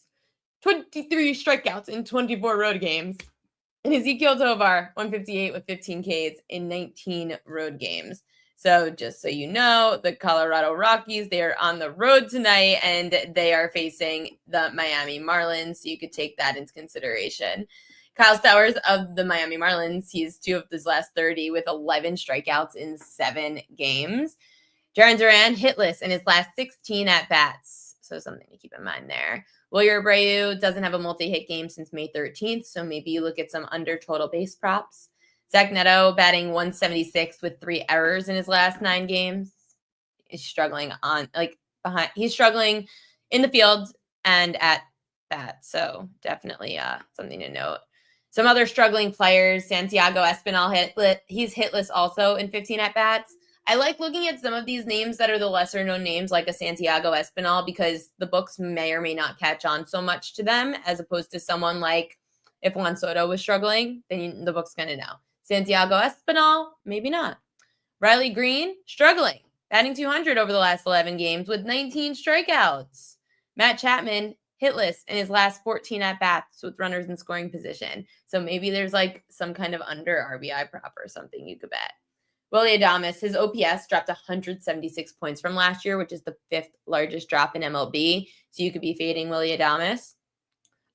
23 strikeouts in 24 road games. And Ezekiel Tovar, 158 with 15 Ks in 19 road games. So just so you know, the Colorado Rockies, they are on the road tonight, and they are facing the Miami Marlins. So you could take that into consideration. Kyle Stowers of the Miami Marlins, he's 2 of his last 30 with 11 strikeouts in 7 games. Jarren Duran, hitless in his last 16 at-bats. So something to keep in mind there. Wilyer Abreu doesn't have a multi-hit game since May 13th, so maybe you look at some under total base props. Zach Neto batting 176 with 3 errors in his last 9 games. He's struggling he's struggling in the field and at bat. So definitely something to note. Some other struggling players, Santiago Espinal, he's hitless also in 15 at-bats. I like looking at some of these names that are the lesser known names, like a Santiago Espinal, because the books may or may not catch on so much to them, as opposed to someone like if Juan Soto was struggling, then the book's going to know. Santiago Espinal, maybe not. Riley Green, struggling, batting 200 over the last 11 games with 19 strikeouts. Matt Chapman, hitless in his last 14 at-bats with runners in scoring position. So maybe there's like some kind of under RBI prop or something you could bet. Willy Adames, his OPS dropped 176 points from last year, which is the 5th largest drop in MLB. So you could be fading Willy Adames.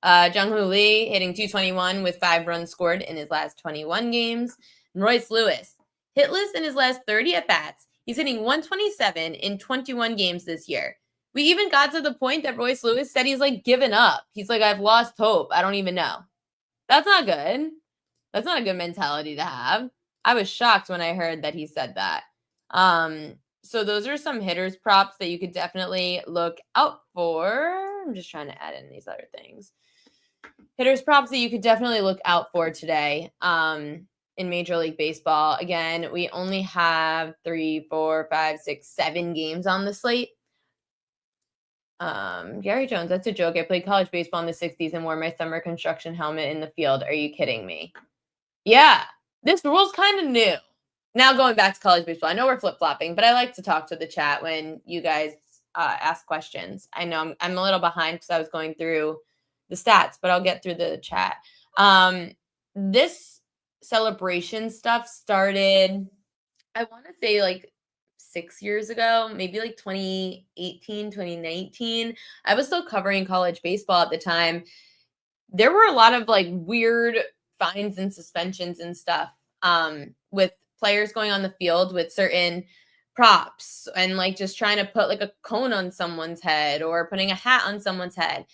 Jung-Hoo Lee hitting 221 with 5 runs scored in his last 21 games. And Royce Lewis, hitless in his last 30 at-bats. He's hitting 127 in 21 games this year. We even got to the point that Royce Lewis said he's like given up. He's like, I've lost hope. I don't even know. That's not good. That's not a good mentality to have. I was shocked when I heard that he said that. So those are some hitters props that you could definitely look out for. I'm just trying to add in these other things. Hitters props that you could definitely look out for today in Major League Baseball. Again, we only have 3, 4, 5, 6, 7 games on the slate. Gary Jones, that's a joke. I played college baseball in the 60s and wore my summer construction helmet in the field. Are you kidding me? Yeah. This rule's kind of new. Now going back to college baseball, I know we're flip-flopping, but I like to talk to the chat when you guys ask questions. I know I'm a little behind because I was going through the stats, but I'll get through the chat. This celebration stuff started, I want to say like 6 years ago, maybe like 2018, 2019. I was still covering college baseball at the time. There were a lot of like weird fines and suspensions and stuff with players going on the field with certain props and like just trying to put like a cone on someone's head or putting a hat on someone's head.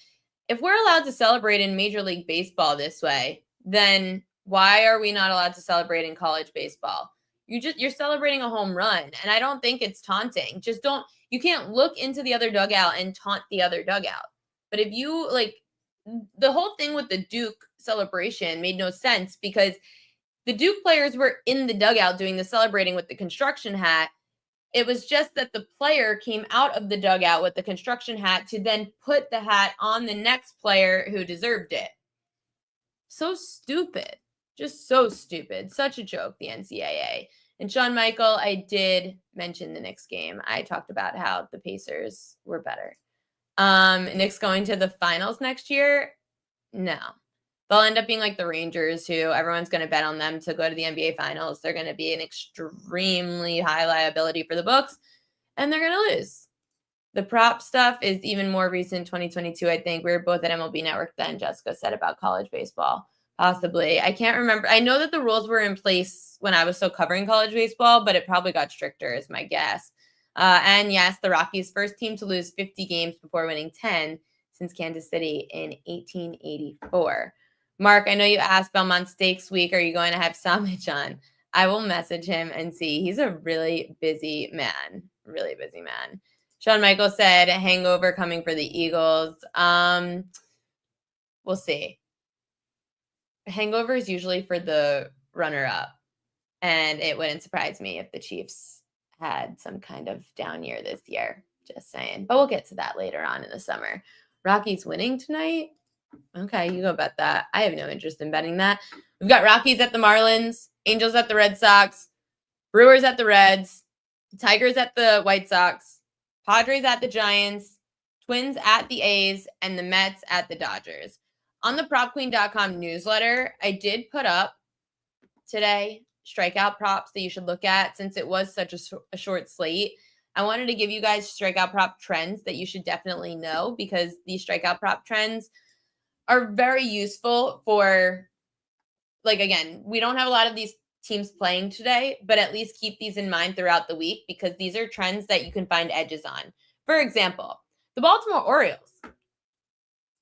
If we're allowed to celebrate in Major League Baseball this way, then why are we not allowed to celebrate in college baseball? You're celebrating a home run, and I don't think it's taunting. You can't look into the other dugout and taunt the other dugout. But if you like, the whole thing with the Duke celebration made no sense because the Duke players were in the dugout doing the celebrating with the construction hat. It was just that the player came out of the dugout with the construction hat to then put the hat on the next player who deserved it. So stupid. Just so stupid. Such a joke, the NCAA. And Shawn Michael, I did mention the Knicks game. I talked about how the Pacers were better. Knicks going to the finals next year? No. They'll end up being like the Rangers, who everyone's going to bet on them to go to the NBA Finals. They're going to be an extremely high liability for the books, and they're going to lose. The prop stuff is even more recent, 2022, I think. We were both at MLB Network then, Jessica said, about college baseball. Possibly. I can't remember. I know that the rules were in place when I was still covering college baseball, but it probably got stricter is my guess. And yes, the Rockies' first team to lose 50 games before winning 10 since Kansas City in 1884. Mark, I know you asked Belmont Stakes Week, are you going to have Samich on? I will message him and see. He's a really busy man. really busy man. Shawn Michaels said hangover coming for the Eagles. We'll see. Hangover is usually for the runner-up, and it wouldn't surprise me if the Chiefs had some kind of down year this year. Just saying. But we'll get to that later on in the summer. Rockies winning tonight? Okay, you go bet that. I have no interest in betting that. We've got Rockies at the Marlins, Angels at the Red Sox, Brewers at the Reds, Tigers at the White Sox, Padres at the Giants, Twins at the A's, and the Mets at the Dodgers. On the PropQueen.com newsletter, I did put up today strikeout props that you should look at since it was such a short slate. I wanted to give you guys strikeout prop trends that you should definitely know because these strikeout prop trends are very useful for, like, again, we don't have a lot of these teams playing today, but at least keep these in mind throughout the week because these are trends that you can find edges on. For example, the Baltimore Orioles,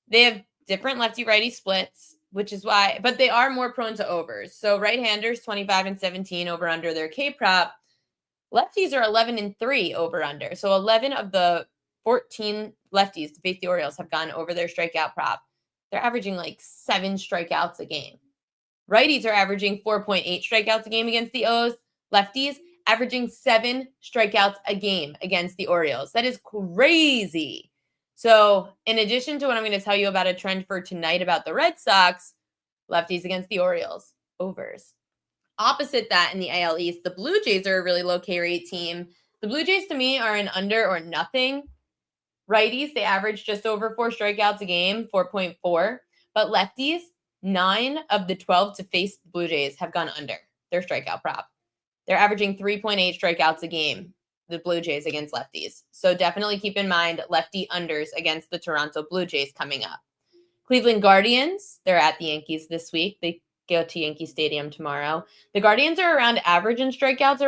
they have different lefty-righty splits, which is why, but they are more prone to overs. So right-handers, 25 and 17 over under their K-prop. Lefties are 11 and 3 over under. So 11 of the 14 lefties to face the Orioles have gone over their strikeout prop. They're averaging like 7 strikeouts a game. Righties are averaging 4.8 strikeouts a game against the O's. Lefties averaging 7 strikeouts a game against the Orioles. That is crazy. So in addition to what I'm going to tell you about a trend for tonight about the Red Sox, lefties against the Orioles, overs. Opposite that in the AL East, the Blue Jays are a really low K rate team. The Blue Jays to me are an under or nothing. Righties, they average just over 4 strikeouts a game, 4.4. But lefties, 9 of the 12 to face the Blue Jays have gone under their strikeout prop. They're averaging 3.8 strikeouts a game, the Blue Jays against lefties. So definitely keep in mind lefty unders against the Toronto Blue Jays coming up. Cleveland Guardians, they're at the Yankees this week. They go to Yankee Stadium tomorrow. The Guardians are around average in strikeouts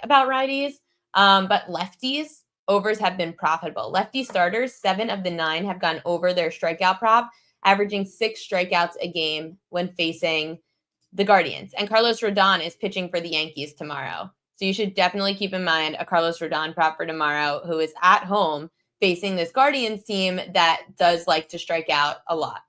about righties, but lefties, overs have been profitable. Lefty starters, 7 of the 9 have gone over their strikeout prop, averaging 6 strikeouts a game when facing the Guardians. And Carlos Rodon is pitching for the Yankees tomorrow. So you should definitely keep in mind a Carlos Rodon prop for tomorrow who is at home facing this Guardians team that does like to strike out a lot.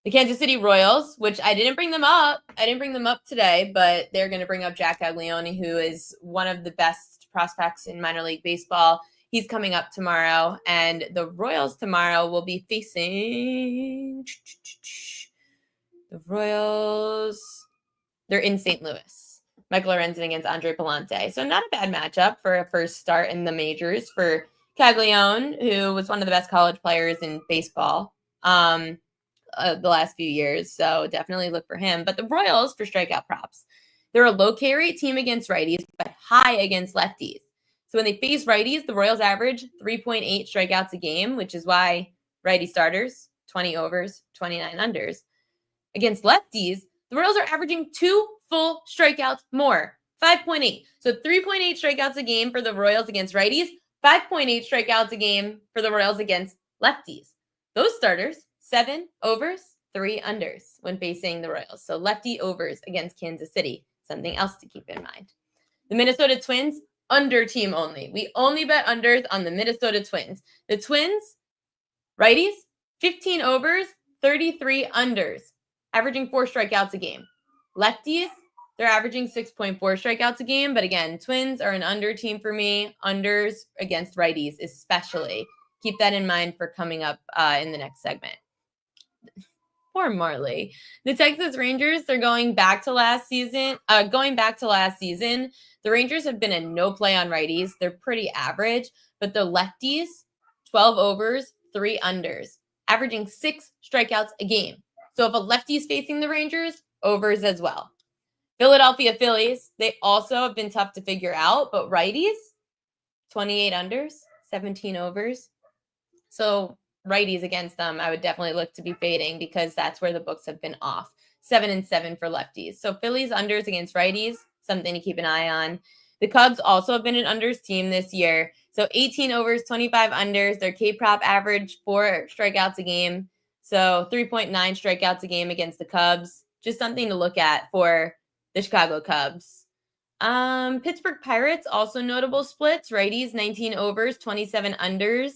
The Kansas City Royals, which I didn't bring them up. I didn't bring them up today, but they're going to bring up Jack Caglione, who is one of the best prospects in minor league baseball. He's coming up tomorrow, and the Royals tomorrow will be facing the Royals. They're in St. Louis. Michael Lorenzen against Andre Palante. So not a bad matchup for a first start in the majors for Caglione, who was one of the best college players in baseball the last few years. So definitely look for him. But the Royals for strikeout props. They're a low K rate team against righties, but high against lefties. So when they face righties, the Royals average 3.8 strikeouts a game, which is why righty starters, 20 overs, 29 unders. Against lefties, the Royals are averaging 2 full strikeouts more, 5.8. So 3.8 strikeouts a game for the Royals against righties, 5.8 strikeouts a game for the Royals against lefties. Those starters, 7 overs, 3 unders when facing the Royals. So lefty overs against Kansas City, something else to keep in mind. The Minnesota Twins, under team only. We only bet unders on the Minnesota Twins. The Twins, righties, 15 overs, 33 unders, averaging 4 strikeouts a game. Lefties, they're averaging 6.4 strikeouts a game. But again, Twins are an under team for me. Unders against righties especially. Keep that in mind for coming up in the next segment. Poor Marley. The Texas Rangers, they're going back to last season. The Rangers have been a no play on righties. They're pretty average, but the lefties, 12 overs, 3 unders, averaging 6 strikeouts a game. So if a lefty is facing the Rangers, overs as well. Philadelphia Phillies, they also have been tough to figure out, but righties, 28 unders, 17 overs. So righties against them, I would definitely look to be fading because that's where the books have been off. 7 and 7 for lefties. So Phillies unders against righties, something to keep an eye on. The Cubs also have been an unders team this year. So 18 overs, 25 unders. Their K-prop average 4 strikeouts a game. So 3.9 strikeouts a game against the Cubs. Just something to look at for the Chicago Cubs. Pittsburgh Pirates, also notable splits. Righties, 19 overs, 27 unders.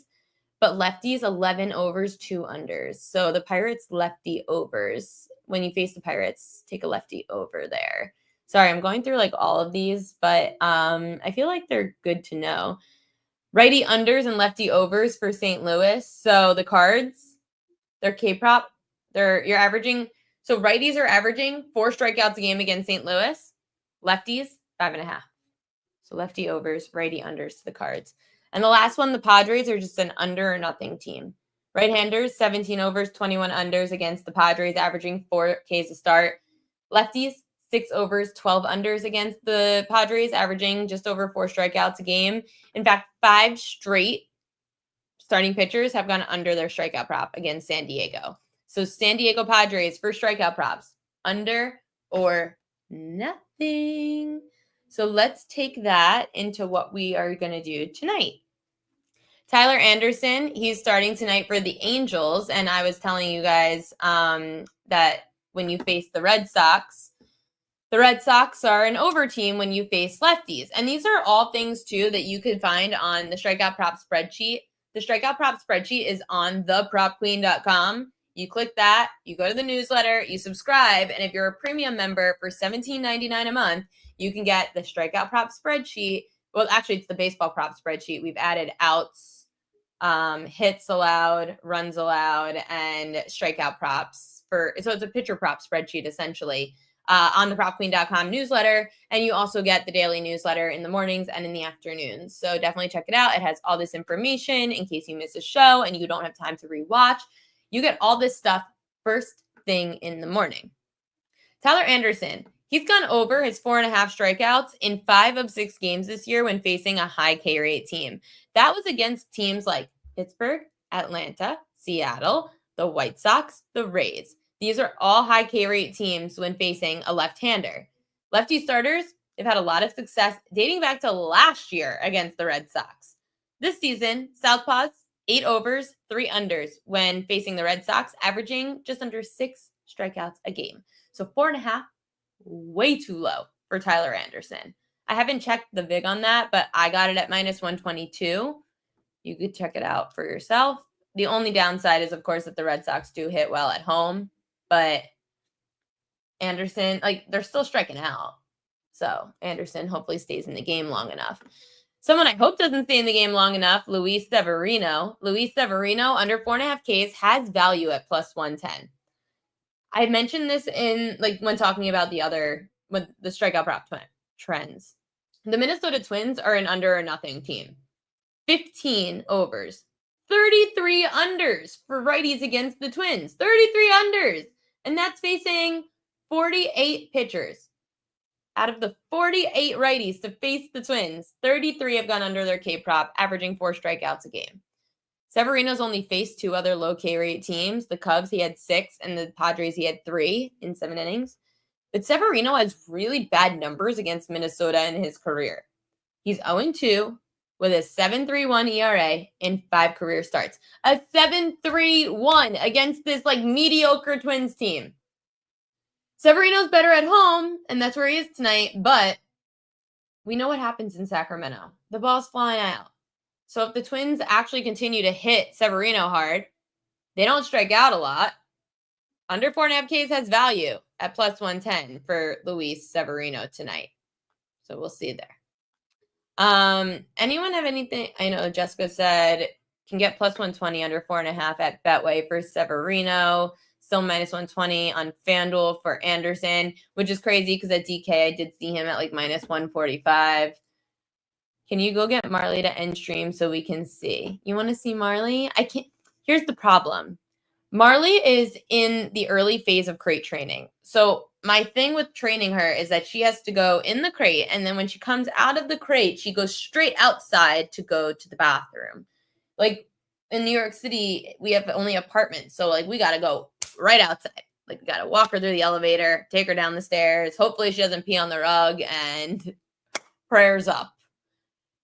But lefties, 11 overs, 2 unders. So the Pirates lefty overs. When you face the Pirates, take a lefty over there. Sorry, I'm going through like all of these, but I feel like they're good to know. Righty unders and lefty overs for St. Louis. So the Cards, their K-prop, you're averaging. So righties are averaging 4 strikeouts a game against St. Louis. Lefties, 5.5. So lefty overs, righty unders to the Cards. And the last one, the Padres are just an under or nothing team. Right-handers, 17 overs, 21 unders against the Padres, averaging 4 Ks a start. Lefties, 6 overs, 12 unders against the Padres, averaging just over 4 strikeouts a game. In fact, 5 straight starting pitchers have gone under their strikeout prop against San Diego. So San Diego Padres, for strikeout props, under or nothing. So let's take that into what we are going to do tonight. Tyler Anderson, he's starting tonight for the Angels. And I was telling you guys that when you face the Red Sox are an over team when you face lefties. And these are all things, too, that you could find on the Strikeout Prop spreadsheet. The Strikeout Prop spreadsheet is on thepropqueen.com. You click that, you go to the newsletter, you subscribe, and if you're a premium member for $17.99 a month, you can get the Strikeout Prop spreadsheet. Well, actually, it's the baseball prop spreadsheet. We've added outs, hits allowed, runs allowed, and strikeout props so it's a pitcher prop spreadsheet essentially on the propqueen.com newsletter. And you also get the daily newsletter in the mornings and in the afternoons. So definitely check it out. It has all this information in case you miss a show and you don't have time to rewatch. You get all this stuff first thing in the morning. Tyler Anderson, he's gone over his 4.5 strikeouts in 5 of 6 games this year when facing a high K rate team. That was against teams like Pittsburgh, Atlanta, Seattle, the White Sox, the Rays. These are all high K rate teams when facing a left-hander. Lefty starters, they've had a lot of success dating back to last year against the Red Sox. This season, Southpaws, 8 overs, 3 unders when facing the Red Sox, averaging just under 6 strikeouts a game. So 4.5, way too low for Tyler Anderson. I haven't checked the VIG on that, but I got it at -122. You could check it out for yourself. The only downside is, of course, that the Red Sox do hit well at home, but Anderson, they're still striking out. So Anderson hopefully stays in the game long enough. Someone I hope doesn't stay in the game long enough, Luis Severino. Luis Severino, under 4.5 Ks, has value at +110. I mentioned this in when talking about the strikeout prop trends. The Minnesota Twins are an under or nothing team. 15 overs, 33 unders for righties against the Twins. 33 unders. And that's facing 48 pitchers. Out of the 48 righties to face the Twins, 33 have gone under their K-prop, averaging 4 strikeouts a game. Severino's only faced 2 other low K-rate teams. The Cubs, he had 6, and the Padres, he had 3 in 7 innings. But Severino has really bad numbers against Minnesota in his career. He's 0-2 with a 7.31 ERA in 5 career starts. A 7.31 against this mediocre Twins team. Severino's better at home, and that's where he is tonight, but we know what happens in Sacramento. The ball's flying out. So if the Twins actually continue to hit Severino hard, they don't strike out a lot. Under 4.5 Ks has value at +110 for Luis Severino tonight. So we'll see there. Anyone have anything? I know Jessica said can get +120 under 4.5 at Betway for Severino. Still -120 on FanDuel for Anderson, which is crazy because at DK I did see him at -145. Can you go get Marley to end stream so we can see? You want to see Marley? I can't. Here's the problem. Marley is in the early phase of crate training. So my thing with training her is that she has to go in the crate, and then when she comes out of the crate, she goes straight outside to go to the bathroom. In New York City, we have only apartments, so we got to go right outside. We got to walk her through the elevator, take her down the stairs. Hopefully she doesn't pee on the rug, and prayers up.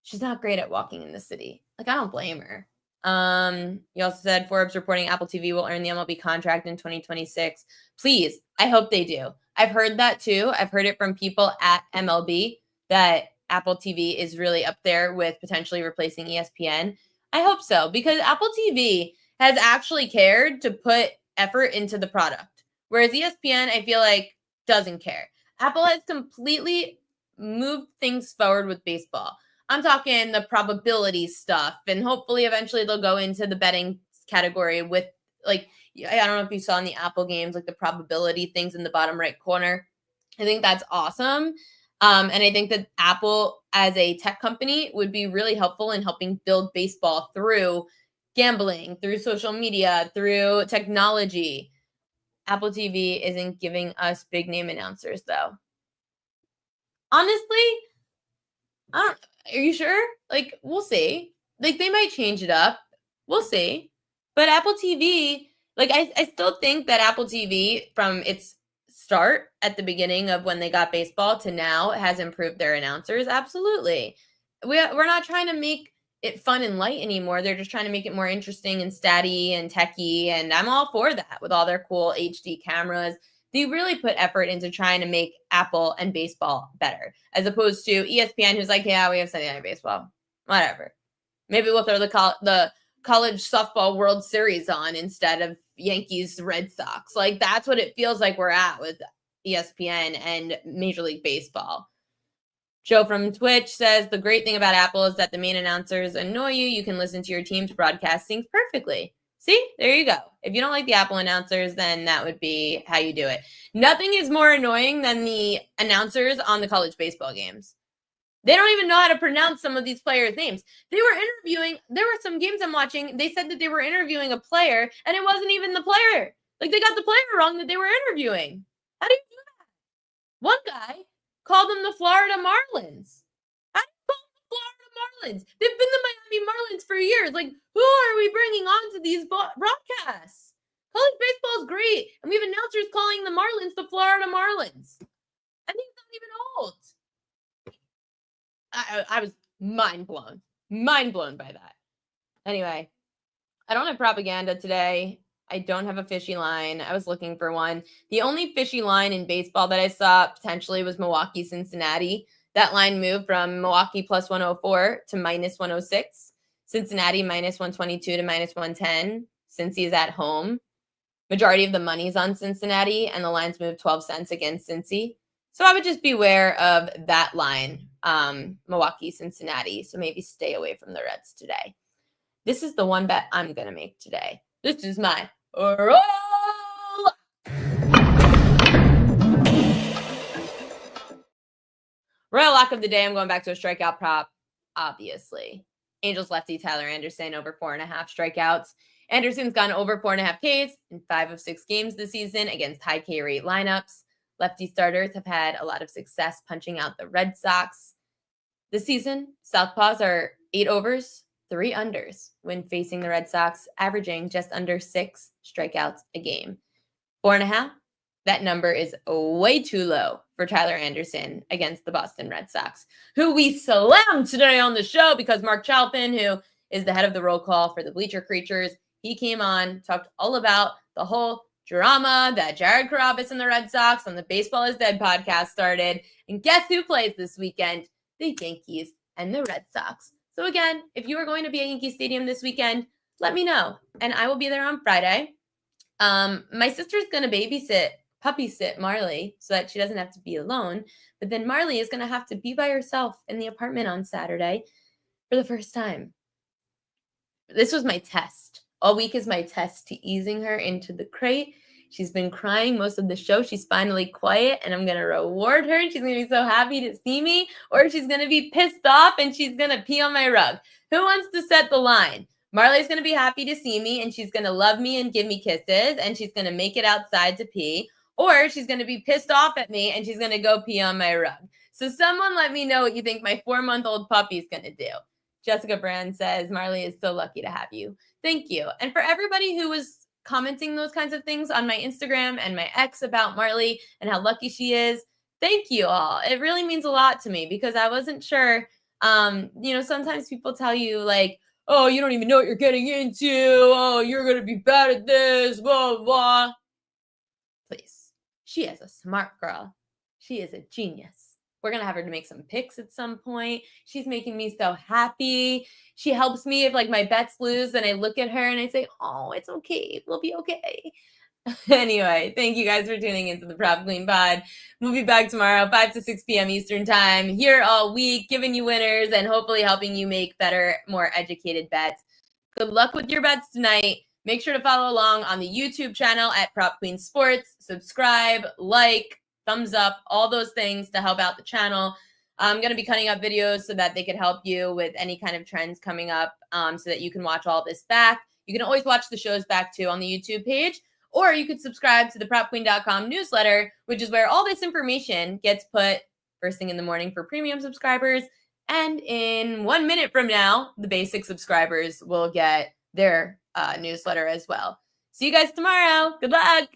She's not great at walking in the city. I don't blame her. You also said Forbes reporting Apple TV will earn the MLB contract in 2026. Please, I hope they do. I've heard that too. I've heard it from people at MLB that Apple TV is really up there with potentially replacing ESPN? I hope so, because Apple TV has actually cared to put effort into the product, whereas ESPN, I feel like, doesn't care. Apple has completely moved things forward with baseball. I'm talking the probability stuff, and hopefully eventually they'll go into the betting category with, like, I don't know if you saw in the Apple games, like the probability things in the bottom right corner. I think that's awesome. And I think that Apple as a tech company would be really helpful in helping build baseball through gambling, through social media, through technology. Apple TV isn't giving us big name announcers, though. Honestly, are you sure? Like, we'll see. Like, they might change it up. We'll see. But Apple TV, like, I still think that Apple TV, from its start at the beginning of when they got baseball to now, has improved their announcers. Absolutely. We're not trying to make it fun and light anymore. They're just trying to make it more interesting and statty and techy. And I'm all for that with all their cool HD cameras. They really put effort into trying to make Apple and baseball better, as opposed to ESPN, who's like, yeah, we have Sunday Night Baseball. Whatever. Maybe we'll throw the college softball World Series on instead of Yankees Red Sox. Like, that's what it feels like we're at with ESPN and Major League Baseball. Joe from Twitch says, the great thing about Apple is that the main announcers annoy you. You can listen to your team's broadcast things perfectly. See, there you go. If you don't like the Apple announcers, then that would be how you do it. Nothing is more annoying than the announcers on the college baseball games. They don't even know how to pronounce some of these players' names. They were interviewing, there were some games I'm watching, they said that they were interviewing a player, and it wasn't even the player. Like, they got the player wrong that they were interviewing. How do you do that? One guy called them the Florida Marlins. How do you call them the Florida Marlins? They've been the Miami Marlins for years. Like, who are we bringing on to these broadcasts? College baseball is great, and we have announcers calling the Marlins the Florida Marlins. I think it's not even old. I was mind blown by that. Anyway, I don't have propaganda today. I don't have a fishy line. I was looking for one. The only fishy line in baseball that I saw potentially was Milwaukee, Cincinnati. That line moved from Milwaukee plus 104 to minus 106. Cincinnati minus 122 to minus 110. Cincy is at home. Majority of the money's on Cincinnati, and the lines moved 12 cents against Cincy. So I would just beware of that line, Milwaukee, Cincinnati. So maybe stay away from the Reds today. This is the one bet I'm going to make today. This is my roll. Royal lock of the day. I'm going back to a strikeout prop, obviously. Angels lefty Tyler Anderson over 4.5 strikeouts. Anderson's gone over 4.5 Ks in 5 of 6 games this season against high K rate lineups. Lefty starters have had a lot of success punching out the Red Sox. This season, Southpaws are 8 overs, 3 unders when facing the Red Sox, averaging just under 6 strikeouts a game. 4.5, that number is way too low for Tyler Anderson against the Boston Red Sox, who we slammed today on the show because Marc Chalpin, who is the head of the roll call for the Bleacher Creatures, he came on, talked all about the whole drama that Jared Carrabis and the Red Sox on the Baseball is Dead podcast started. And guess who plays this weekend? The Yankees and the Red Sox. So again, if you are going to be at Yankee Stadium this weekend, let me know. And I will be there on Friday. My sister's going to puppy sit Marley so that she doesn't have to be alone. But then Marley is going to have to be by herself in the apartment on Saturday for the first time. This was my test. All week is my test to easing her into the crate. She's been crying most of the show. She's finally quiet, and I'm going to reward her. And she's going to be so happy to see me, or she's going to be pissed off, and she's going to pee on my rug. Who wants to set the line? Marley's going to be happy to see me, and she's going to love me and give me kisses, and she's going to make it outside to pee, or she's going to be pissed off at me, and she's going to go pee on my rug. So someone let me know what you think my 4-month-old puppy's going to do. Jessica Brand says, Marley is so lucky to have you. Thank you. And for everybody who was commenting those kinds of things on my Instagram and my ex about Marley and how lucky she is, thank you all. It really means a lot to me because I wasn't sure. Sometimes people tell you like, oh, you don't even know what you're getting into. Oh, you're going to be bad at this, blah, blah. Please. She is a smart girl. She is a genius. We're going to have her to make some picks at some point. She's making me so happy. She helps me if like my bets lose and I look at her and I say, oh, it's okay. We'll be okay. Anyway, thank you guys for tuning into the Prop Queen Pod. We'll be back tomorrow, 5 to 6 p.m. Eastern time, here all week, giving you winners and hopefully helping you make better, more educated bets. Good luck with your bets tonight. Make sure to follow along on the YouTube channel at Prop Queen Sports. Subscribe, like, thumbs up, all those things to help out the channel. I'm going to be cutting up videos so that they could help you with any kind of trends coming up so that you can watch all this back. You can always watch the shows back too on the YouTube page, or you could subscribe to the PropQueen.com newsletter, which is where all this information gets put first thing in the morning for premium subscribers. And in 1 minute from now, the basic subscribers will get their newsletter as well. See you guys tomorrow. Good luck.